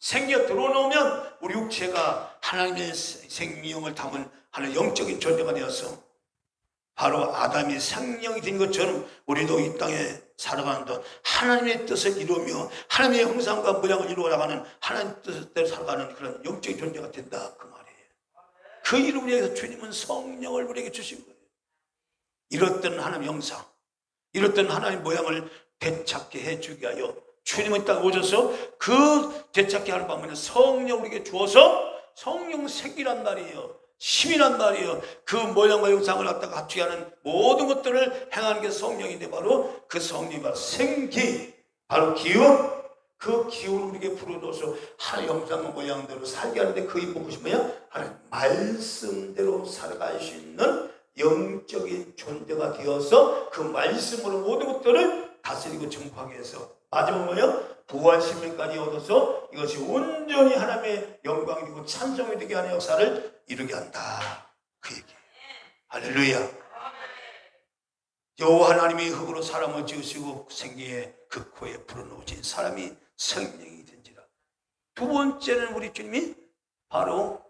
생기가 들어오면 우리 육체가 하나님의 생명을 담은 하나의 영적인 존재가 되어서 바로 아담이 생명이 된 것처럼 우리도 이 땅에 살아가는 동안 하나님의 뜻을 이루며 하나님의 형상과 모양을 이루어나가는 하나님의 뜻대로 살아가는 그런 영적인 존재가 된다 그 말이에요. 그 이름을 위해서 주님은 성령을 우리에게 주신 거예요. 이렇던 하나님의 형상, 이렇던 하나님의 모양을 되찾게 해주게 하여 주님은 딱 오셔서 그 되찾게 하는 방법은 성령 우리에게 주어서 성령 생기란 말이에요. 힘이란 말이에요. 그 모양과 형상을 갖다가 갖추게 하는 모든 것들을 행하는 게 성령인데 바로 그 성령이 바로 생기, 바로 기운, 그 기운을 우리에게 불어넣어서 하나의 형상과 모양대로 살게 하는데 그 무엇이 뭐야? 하나의 말씀대로 살아갈 수 있는 영적인 존재가 되어서 그 말씀으로 모든 것들을 다스리고 정복하게 해서 마지막 뭐예요? 부활 생명까지 얻어서 이것이 온전히 하나님의 영광이고 찬송이 되게 하는 역사를 이루게 한다 그 얘기예요. 할렐루야. 여호와 하나님이 흙으로 사람을 지으시고 생기에 그 코에 불어넣으신 사람이 생명이 된지라. 두 번째는 우리 주님이 바로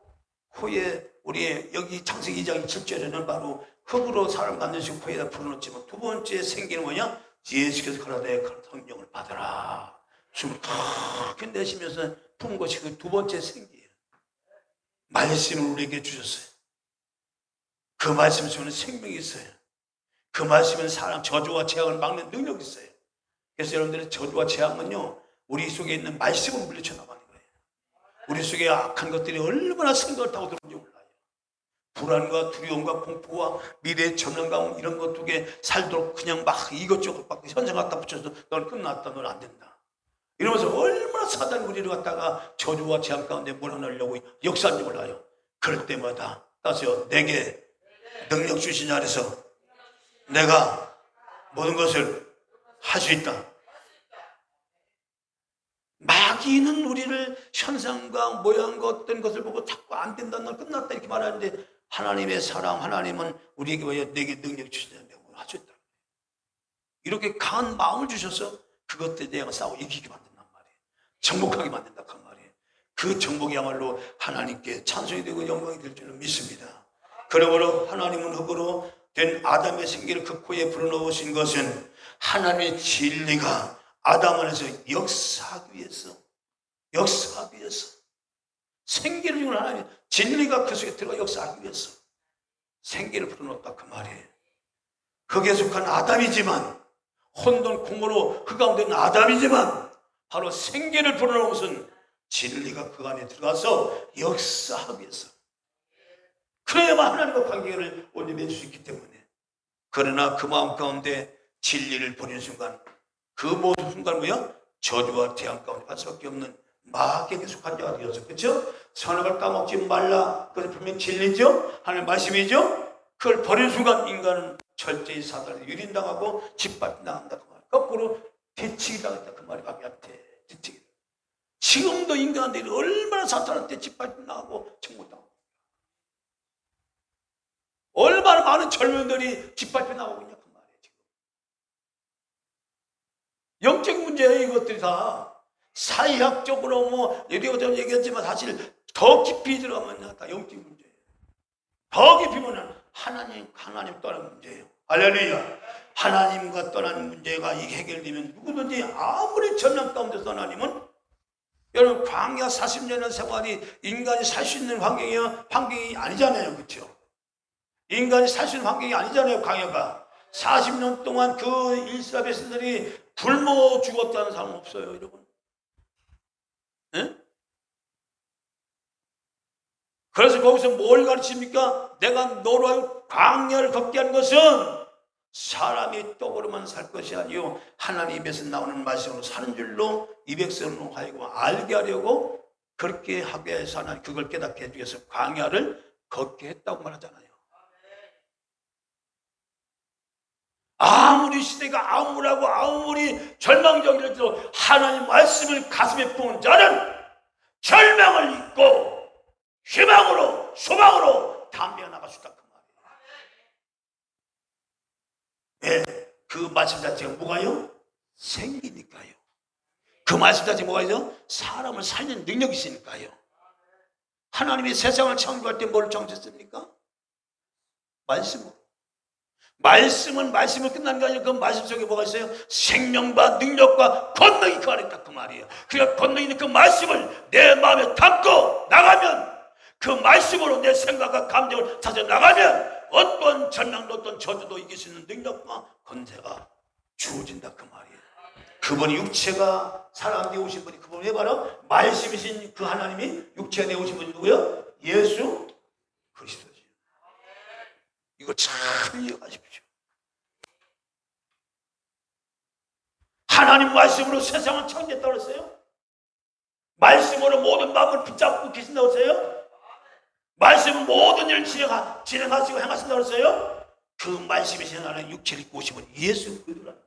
코에 우리의 여기 창세기 2장 7절에는 바로 흙으로 사람 만드시고 코에다 불어넣었지만 두 번째 생기는 뭐냐? 예수께서 그러되 성령을 받아라. 숨을 크게 내쉬면서 푸는 것이 그 두 번째 생기예요. 말씀을 우리에게 주셨어요. 그 말씀 속에는 생명이 있어요. 그 말씀은 사람 저주와 재앙을 막는 능력이 있어요. 그래서 여러분들의 저주와 재앙은요 우리 속에 있는 말씀을 물리쳐 나가는 거예요. 우리 속에 악한 것들이 얼마나 생각을 타고 들어오는지 몰라요. 불안과 두려움과 공포와 미래의 전망감 이런 것 속에 살도록 그냥 막 이것저것 막 현상 갖다 붙여서 넌 끝났다, 넌 안 된다 이러면서 얼마나 사단이 우리를 갖다가 저주와 재앙 가운데 몰아넣으려고 역사한지 몰라요. 그럴 때마다 따세요. 내게 능력 주신 자리에서 내가 모든 것을 할 수 있다. 마귀는 우리를 현상과 모양과 어떤 것을 보고 자꾸 안 된다, 넌 끝났다 이렇게 말하는데 하나님의 사랑, 하나님은 우리에게 왜 내게 능력 주신 자리에서 할 수 있다. 이렇게 강한 마음을 주셔서 그것들에 대해 싸워 이기게 만든단 말이에요. 정복하게 만든다 그 말이에요. 그 정복이야말로 하나님께 찬송이 되고 영광이 될 줄을 믿습니다. 그러므로 하나님은 흙으로 된 아담의 생기를 그 코에 불어넣으신 것은 하나님의 진리가 아담 안에서 역사하기 위해서 생기를 주는 하나님 진리가 그 속에 들어가 역사하기 위해서 생기를 불어넣었다 그 말이에요. 흙에 속한 아담이지만 혼돈 공허로 그 가운데 있는 아담이지만 바로 생기를 불어넣은 것은 진리가 그 안에 들어가서 역사하기 위해서 그래야만 하나님과 관계를 온전히 맺을 수 있기 때문에. 그러나 그 마음 가운데 진리를 버리는 순간 그 모든 순간 뭐야? 저주와 재앙 가운데 갈 수밖에 없는 마귀에게 속한 자가 되어서 그렇죠? 선악을 까먹지 말라. 그것이 분명 진리죠? 하나님의 말씀이죠? 그걸 버리는 순간 인간은 철저히 사단에 유린당하고 짓밟힌다 그 말. 거꾸로 대치기 당했다 그 말이 마귀한테 대치기. 지금도 인간들이 얼마나 사탄한테 짓밟힌다고 청구당하고 얼마나 많은 젊은들이 짓밟혀 나오고 있냐 그 말이에요. 지금 영적 문제예요. 이것들이 다 사회학적으로 뭐 여기저기 얘기했지만 사실 더 깊이 들어가면 다 영적 문제예요. 더 깊이 보면 하나님 떠나는 문제예요. 할렐루야. 하나님과 떠나는 문제가 이게 해결되면 누구든지 아무리 전략 가운데서 하나님은 여러분 광야 40년의 생활이 인간이 살 수 있는 환경이 아니잖아요. 그렇죠? 인간이 살 수 있는 환경이 아니잖아요. 광야가 40년 동안 그 이스라엘 백성들이 굶어 죽었다는 사람 없어요, 여러분. 예? 그래서 거기서 뭘 가르칩니까? 내가 너로 하여 광야를 걷게 한 것은 사람이 떡으로만 살 것이 아니요 하나님 입에서 나오는 말씀으로 사는 줄로 이 백성으로 하여금 알게 하려고 그렇게 하게 해서 하나님 그걸 깨닫게 해주기 위해서 광야를 걷게 했다고 말하잖아요. 아무리 시대가 암울하고 아무리 절망적이라도 하나님 말씀을 가슴에 품은 자는 절망을 잊고 희망으로 소망으로 담대히 나갈 수 있다 그 말이에요. 예, 그 말씀 자체가 뭐가요? 생기니까요. 그 말씀 자체가 뭐가요? 사람을 살리는 능력이 있으니까요. 하나님이 세상을 창조할 때 뭘 창조했습니까? 말씀으로. 말씀은 말씀을 끝난 게 아니라 그 말씀 속에 뭐가 있어요? 생명과 능력과 권능이 그 안에 있다 그 말이에요. 그러니까 권능이 있는 그 말씀을 내 마음에 담고 나가면 그 말씀으로 내 생각과 감정을 찾아 나가면 어떤 절망도 어떤 저주도 이길 수 있는 능력과 권세가 주어진다 그 말이에요. 그분이 육체가 사람 되어 오신 분이 그분이 바로 말씀이신 그 하나님이 육체가 되어 오신 분이 누구요? 예수 그리스도지. 이거 잘 이해하십시오. 하나님 말씀으로 세상을 창조했다고 했어요? 말씀으로 모든 마음을 붙잡고 계신다고 했어요? 말씀은 모든 일을 진행하시고 행하신다고 했어요? 그 말씀이신 하나님 육체를 입고 오신 분 예수 그리스도라는 거예요.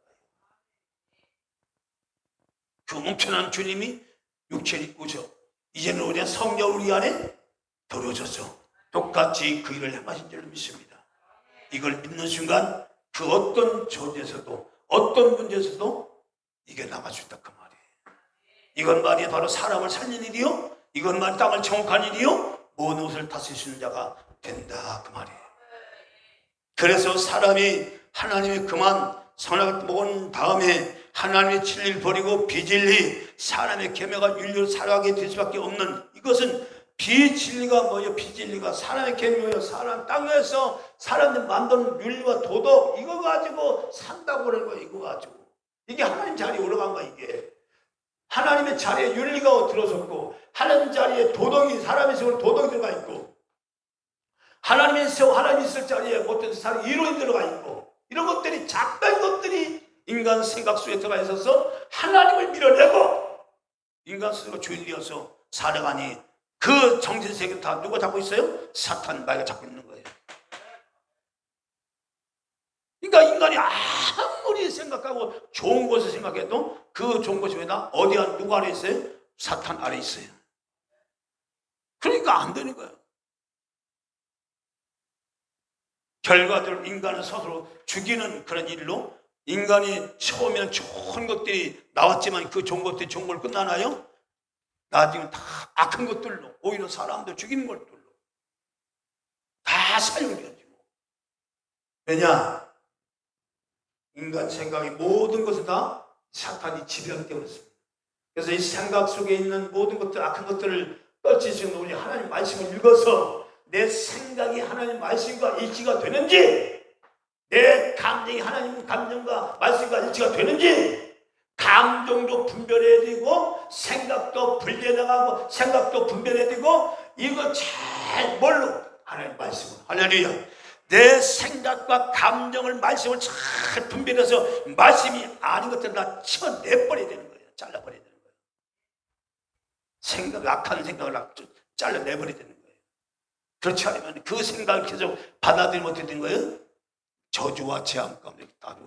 그 엄청난 주님이 육체를 입고 오셔 이제는 우리가 성령 우리 안에 들어오셔서 똑같이 그 일을 행하신 줄로 믿습니다. 이걸 믿는 순간 그 어떤 저주에서도 어떤 문제에서도 이겨나갈 수 있다 그 말이에요. 이것만이 바로 사람을 살리는 일이요 이것만이 땅을 정복하는 일이요 모든 것을 다스릴 수 있는 자가 된다 그 말이에요. 그래서 사람이 하나님의 그만 선악을 먹은 다음에 하나님의 진리를 버리고 비진리 사람의 계명과 윤리로 살아가게 될 수밖에 없는 이것은 비진리가 뭐예요? 비진리가 사람의 계명이에요. 사람 땅에서 사람들 만드는 윤리와 도덕 이거 가지고 산다고 그러는 거예요. 이거 가지고 이게 하나님 자리에 올라간 거야. 이게 하나님의 자리에 윤리가 들어섰고 하나님 자리에 도덕이 사람의 세월 도덕이 들어가 있고 하나님의 세월 하나님이 있을 자리에 못된 사람 이론이 들어가 있고 이런 것들이 작은 것들이 인간 생각 속에 들어가 있어서 하나님을 밀어내고 인간 스스로 주인되어서 살아가니 그 정신세계를 다 누가 잡고 있어요? 사탄 마귀가 잡고 있는 거예요. 그러니까 인간이 아무리 생각하고 좋은 것을 생각해도 그 좋은 것이 왜다? 어디 안 누구 아래 있어요? 사탄 아래 있어요. 그러니까 안 되는 거예요. 결과적으로 인간을 스스로 죽이는 그런 일로 인간이 처음에는 좋은 것들이 나왔지만 그 좋은 것들이 좋은 걸 끝나나요? 나중에 다 악한 것들로 오히려 사람들 죽이는 것들로 다 사용되어지고 왜냐? 인간 생각의 모든 것은 다 사탄이 지배하기 있습니다. 그래서 이 생각 속에 있는 모든 것들 악한 것들을 떨치시는 우리 하나님 말씀을 읽어서 내 생각이 하나님 말씀과 일치가 되는지 내 감정이 하나님 감정과 말씀과 일치가 되는지 감정도 분별해야 되고 생각도 분리해나가고 생각도 분별해야 되고 이거 잘 뭘로? 하나님 말씀으로. 할렐루야. 내 생각과 감정을 말씀을 잘 분별해서 말씀이 아닌 것들을 다 쳐내버려야 되는 거예요. 잘라버려야 되는 거예요. 악한 생각을 잘라내버려야 되는 거예요. 그렇지 않으면 그 생각을 계속 받아들이지 못하게 되는 거예요. 저주와 재앙 가운데 따로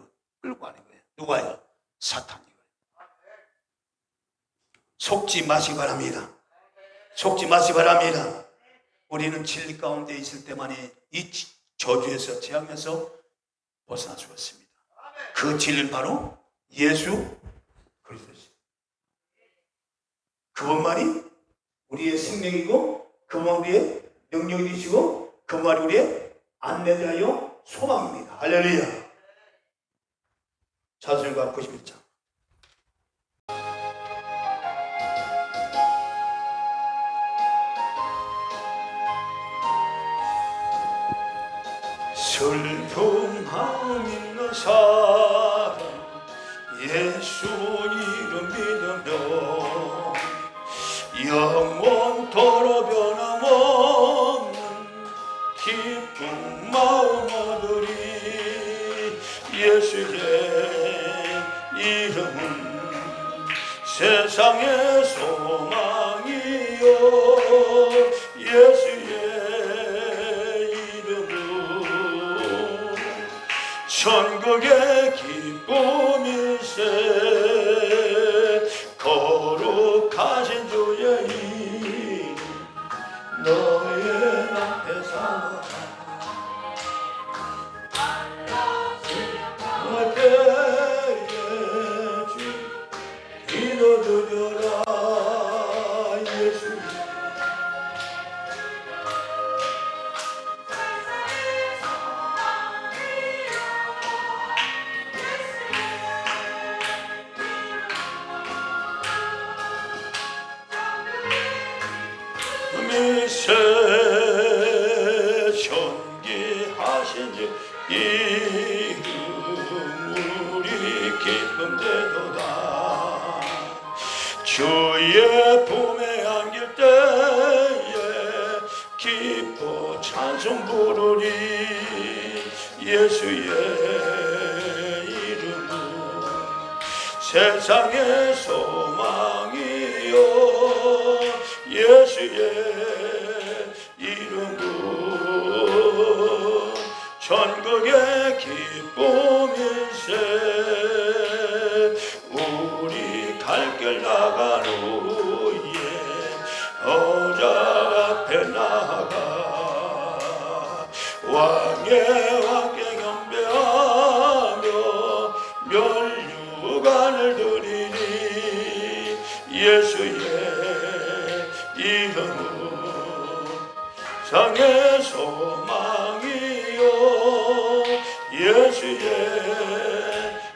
끌고 가는 거예요. 누가요? 사탄이에요. 속지 마시기 바랍니다. 속지 마시기 바랍니다. 우리는 진리 가운데 있을 때만이 이 저주에서 재앙에서 벗어날 수가 있습니다. 그 진리는 바로 예수 그리스도입니다. 그분만이 우리의 생명이고 그분만이 우리의 능력이 되시고 그분만이 우리의 안내자요 소망입니다. 할렐루야. 사도행전 91장. 슬픔함 있는 사람 예수 이름 믿으며 영원토록 변함없는 기쁜 마음 얻으리. 예수의 이름은 세상의 소망이요 예수의 이름은 천국의 기쁨일세. 거룩하신 주의 이름 너의 앞에 삼아 너의 주 기도드려라. 예수 미세 존귀하신 주 이름 우리 기쁨 되도다. 주의 품에 안길 때에 기뻐 찬송 부르리. 예수의 이름은 세상의 소망이요 예수의 이름은 천국의 기쁨일세. 우리 갈 길 나간 후에 어자 앞에 나가 왕의 왕께 경배하며 면류관을 드리니. 예수의 이름은 상의 소망이요 예수의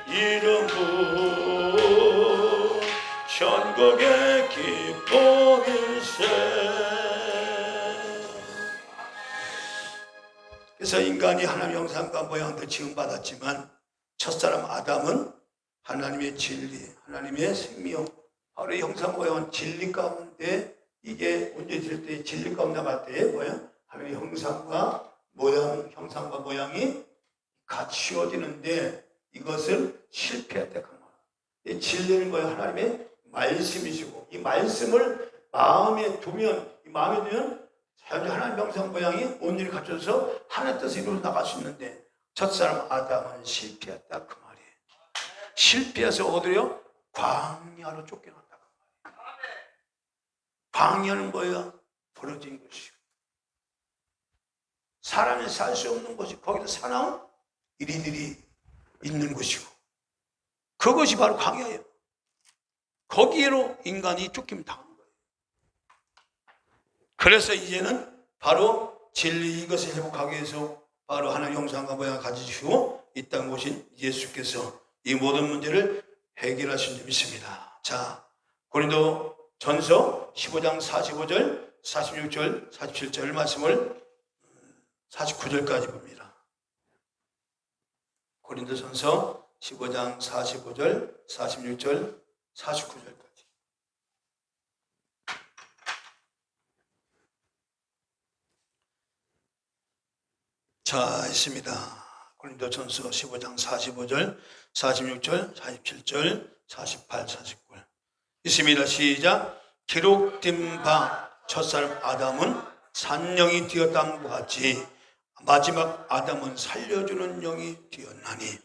이름은 천국의 기쁨일세. 그래서 인간이 하나님의 형상과 모양대로 지음받았지만 첫사람 아담은 하나님의 진리, 하나님의 생명, 바로 이 형상 모양은 진리 가운데 이게 온전해질 때 진리 가운데 갈 때 뭐야? 하나님의 형상과 모양, 형상과 모양이 갖추어지는데 이것을 실패했다 그 말. 이 진리는 뭐야? 하나님의 말씀이시고 이 말씀을 마음에 두면 이 마음에 두면 자연히 하나님의 형상 모양이 온전히 갖춰서 하나님의 뜻을 이루어 나갈 수 있는데 첫사람 아담은 실패했다 그 말이에요. 실패해서 어디로요? 광야로 쫓겨났다. 광야는 뭐예요? 벌어진 것이고 사람이 살 수 없는 곳이 거기서 사나운 일인들이 있는 곳이고 그것이 바로 광야예요. 거기로 인간이 쫓김 당한 거예요. 그래서 이제는 바로 진리 이것을 회복하기 위해서 바로 하나님의 형상과 모양을 가지시고 이 땅에 오신 예수께서 이 모든 문제를 해결하신 줄 믿습니다. 자, 고린도 전서 15장 45절, 46절, 47절 말씀을 49절까지 봅니다. 고린도전서 15장 45절, 46절, 49절까지. 자, 있습니다. 고린도전서 15장 45절, 46절, 47절, 48, 49. 있습니다. 시작. 기록된 바 첫사람 아담은 산영이 되었다는 것 같이 마지막 아담은 살려주는 영이 되었나니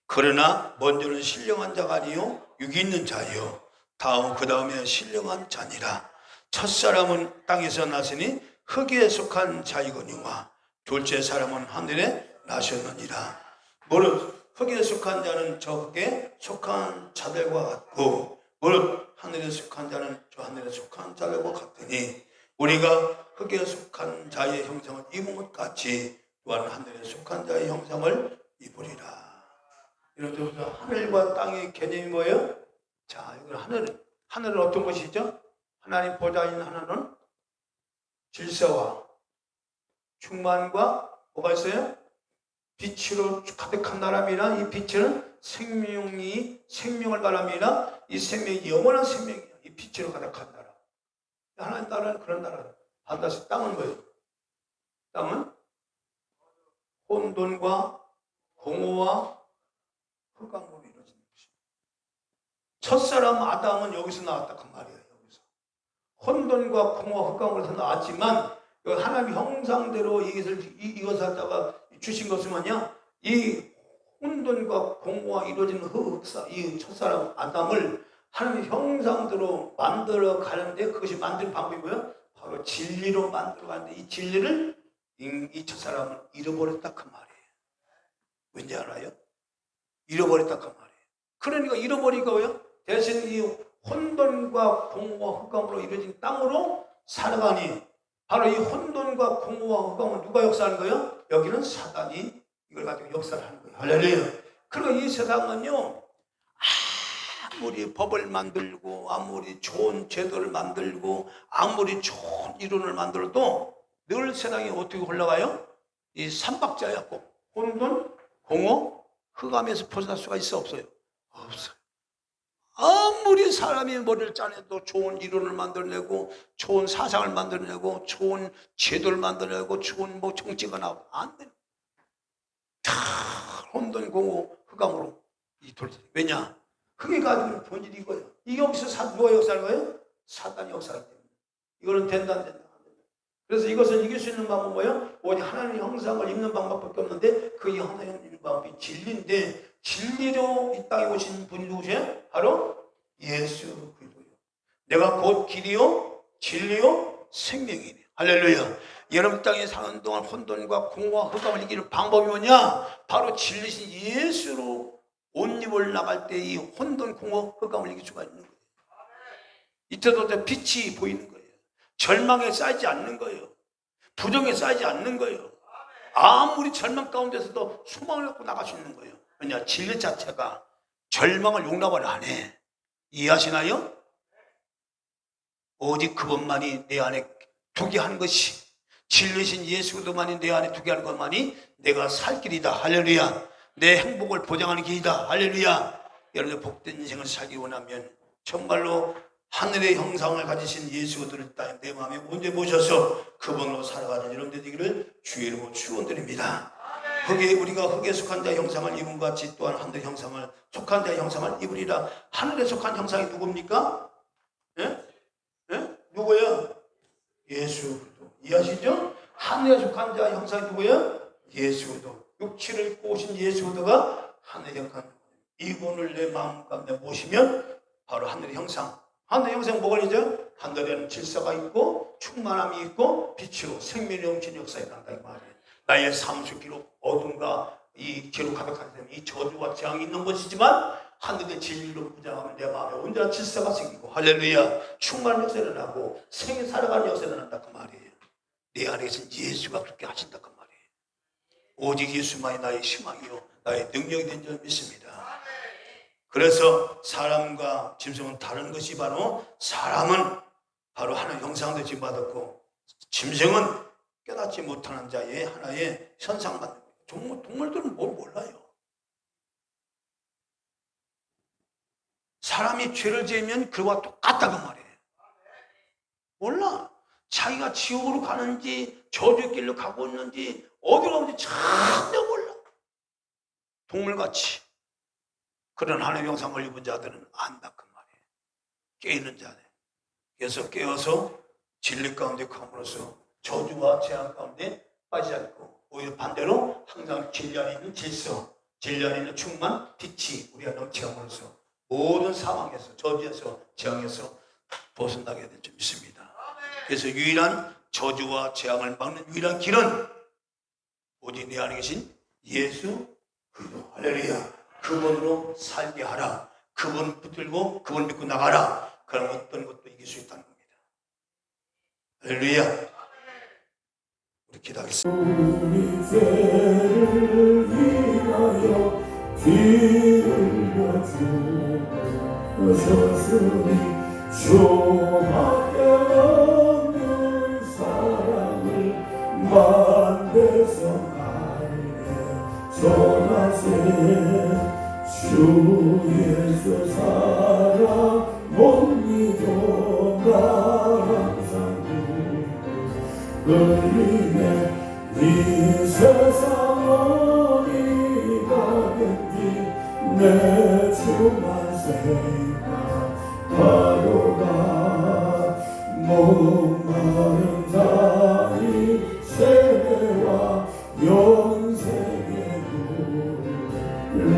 그러나 먼저는 신령한 자가 아니요 육이 있는 자요 다음 그 다음에 신령한 자니라. 첫사람은 땅에서 나으니 흙에 속한 자이거니와 둘째 사람은 하늘에 나셨느니라. 무릇 흙에 속한 자는 저 흙에 속한 자들과 같고 무릇 하늘에 속한 자는 저 하늘에 속한 자들과 같으니 우리가 흙에 속한 자의 형상을 입은 것 같이 또한 하늘에 속한 자의 형상을 입으리라. 이런 하늘과 땅의 개념이 뭐예요? 자, 이건 하늘은 어떤 것이죠? 하나님 보좌 있는 하늘은 질서와 충만과 뭐가 있어요? 빛으로 가득한 나라입니다. 이 빛은 생명을 말합니다. 이 생명이 영원한 생명이에요. 이 빛으로 가득한 나라. 하나님 나라는 그런 나라. 반드시 땅은 뭐예요? 땅은 혼돈과 공허와 흑암으로 이루어진 것이에요. 첫사람 아담은 여기서 나왔다 그 말이에요. 여기서 혼돈과 공허와 흑암으로서 나왔지만 하나님 형상대로 이것을 갖다가 주신 것은요, 이 혼돈과 공허와 이루어지는 이 첫사람 아담을 하나님 형상대로 만들어 가는데, 그것이 만드는 방법이 뭐예요? 바로 진리로 만들어 가는데, 이 진리를 이 첫사람을 잃어버렸다 그 말이에요. 왠지 알아요? 잃어버렸다 그 말이에요. 그러니까 잃어버리고요, 대신 이 혼돈과 공허와 흑암으로 이루어진 땅으로 살아가니, 바로 이 혼돈과 공허와 흑암은 누가 역사하는 거예요? 여기는 사단이 이걸 가지고 역사를 하는 거예요. 할렐루야. 그리고 이 세상은요, 아무리 법을 만들고 아무리 좋은 제도를 만들고 아무리 좋은 이론을 만들어도 늘 세상이 어떻게 올라가요? 이 삼박자야. 꼭 혼돈, 공허, 흑암에서 벗어날 수가 있어 없어요? 없어요. 아무리 사람이 머리를 짜내도 좋은 이론을 만들어내고 좋은 사상을 만들어내고 좋은 제도를 만들어내고 좋은 정치가 나오고 안 돼. 다 혼돈, 공허, 흑암으로 이 돌지. 왜냐? 그게 가지고 본질이 이거예요. 이게 여기서 누가 역사하는 거예요? 사단이 역사하기 때문에. 이거는 된다 안 된다. 그래서 이것을 이길 수 있는 방법은 뭐예요? 오직 하나님의 형상을 입는 방법밖에 없는데, 그 하나님의 입는 방법이 진리인데, 진리로 이 땅에 오신 분이 누구세요? 바로 예수 그리스도요. 내가 곧 길이요 진리요 생명이니. 할렐루야. 여러분 땅에 사는 동안 혼돈과 공허와 흑암을 이기는 방법이 뭐냐? 바로 진리신 예수로 옷 입을 나갈 때 이 혼돈, 공허, 흑암을 이길 수가 있는 거예요. 이때도 빛이 보이는 거예요. 절망에 쌓이지 않는 거예요. 부정에 쌓이지 않는 거예요. 아무리 절망 가운데서도 소망을 갖고 나갈 수 있는 거예요. 왜냐? 진리 자체가 절망을 용납을 안 해. 이해하시나요? 오직 그것만이 내 안에 두게 하는 것이, 진리신 예수도만이 내 안에 두게 하는 것만이 내가 살 길이다. 할렐루야. 내 행복을 보장하는 길이다. 할렐루야. 여러분의 복된 인생을 살기 원하면 정말로 하늘의 형상을 가지신 예수들을 내 마음에 온전히 모셔서 그분으로 살아가는 여러분들 되기를 주의 이름으로 축원드립니다. 우리가 흙에 속한 자의 형상을 입은 것 같이 또한 하늘의 형상을 속한 자의 형상을 입으리라. 하늘에 속한 형상이 누굽니까? 예? 예? 누구예요? 예수 그리스도. 이해하시죠? 하늘에 속한 자의 형상이 누구예요? 예수 그리스도. 육체를 입고 오신 예수 그리스도가 하늘의 형상. 이분을 내 마음 가운데 모시면 바로 하늘의 형상. 하늘의 형상 뭐가 있죠? 하늘에는 질서가 있고 충만함이 있고 빛으로 생명의 영신 역사에 난다 이 말이에요. 나의 삶 속기록 어둠과 이 기록 가득하기 때문에 이 저주와 재앙이 있는 것이지만 하늘의 진리로 무장하면 내 마음에 온전한 질서가 생기고, 할렐루야, 충만한 역사를 나고 생이 살아가는 역사를 난다 그 말이에요. 내 안에 계신 예수가 그렇게 하신다 그 말이에요. 오직 예수만이 나의 희망이요 나의 능력이 된 줄 믿습니다. 그래서 사람과 짐승은 다른 것이 바로, 사람은 바로 하나의 형상도 지음받았고 짐승은 깨닫지 못하는 자의 하나의 현상만. 동물들은 뭘 몰라요. 사람이 죄를 지으면 그와 똑같다고 말이에요. 몰라. 자기가 지옥으로 가는지 저주의 길로 가고 있는지 어디로 가는지 전혀 몰라. 동물같이. 그런 하나님의 형상을 입은 자들은 안다 그 말이에요. 깨있는 자네. 그래서 깨어서 진리 가운데 감으로써 저주와 재앙 가운데 빠지지 않고, 오히려 반대로 항상 진리 안에 있는 질서, 진리 안에 있는 충만, 빛이 우리가 넘치감으로써 모든 사망에서, 저주에서, 재앙에서 벗어나게 될 줄 믿습니다. 그래서 유일한 저주와 재앙을 막는 유일한 길은 오직 내 안에 계신 예수 그리스도. 할렐루야. 그분으로 살게 하라. 그분 붙들고 그분 믿고 나가라. 그럼 어떤 것도 이길 수 있다는 겁니다. 할렐루야. 우리 기도하겠습니다. 우리 죄를 위하여 뒤를 여주셨으니 주밖에 없는 사랑을 만대서 갈게 전하세 주 예수 사랑 못 잊어 나 항상 끌리네 이 세상 어디 가든지 내 주만 생각하로가 목마른 자의 세대와 영생의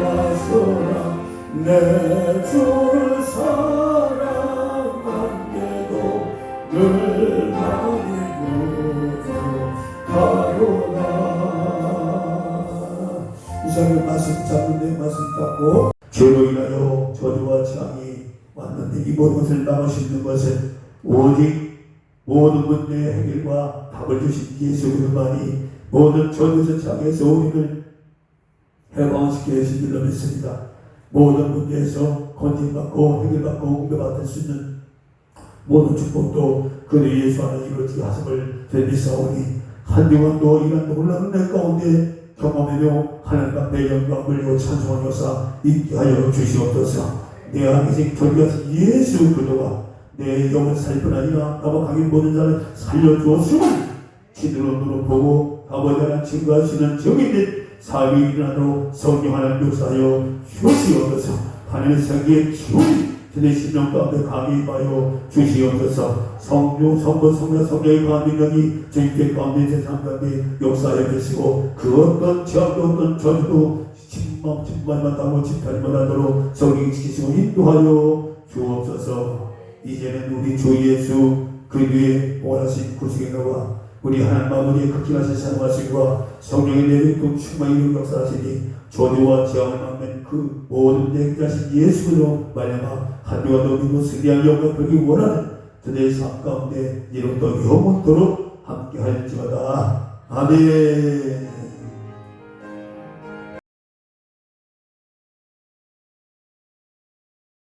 나서라 내 주를 사랑한데도 늘 많이 부족하로다. 이상의 말씀 잡는데 말씀 받고 죄로 인하여 저주와 재앙이 왔는데 이 모든 것을 막을 수 있는 것은 오직 모든 문제의 해결과 답을 주신 예수 그리스도만이 모든 저주에서 재앙에서 우리를 해방시켜 주신 줄로 믿습니다. 모든 문제에서 건진받고 해결받고 공개받을 수 있는 모든 축복도 그리스도 예수 안에 이루어지게 하심을 믿사오니 한 주간도 이런 놀라운 내 가운데 경험하며 하나님 앞에 영광 돌리고 찬송하는 역사 있게 하여 주시옵소서. 내 안에 계신 존귀하신 예수 그리스도가 내 영을 살 뿐 아니라 나박하게 모든 자를 살려주었음을 지도로 눈으로 보고 아버지 하나님 증거하시는 정인된 삶이 일어나도록 성령 하나님 역사하여 주시옵소서. 하나님의 성기의 기운이 그의 심령 가운데 강히 임하여 주시옵소서. 성령, 성부, 성자, 성령의 강한 능력이 주님께 가운데 세상 가운데 역사하여 주시고 그 어떤 죄악도 어떤 저주도 침망만 당하고 집탈만 하도록 성령이 지키시고 인도하여 주옵소서. 이제는 우리 주 예수 그리스도의 원하신 구속의 나와 우리 하나님 아버지의 극진하신 사랑하심과 성령의 내력도 충만히 역사하시니 저주와 재앙을 막는 그 모든 내자신 예수로 말미암아 한 주가 넘기고 승리한 영광 그리기 원하는 그들의 삶 가운데 이로부터 영원토록 함께 하일지어다. 아멘.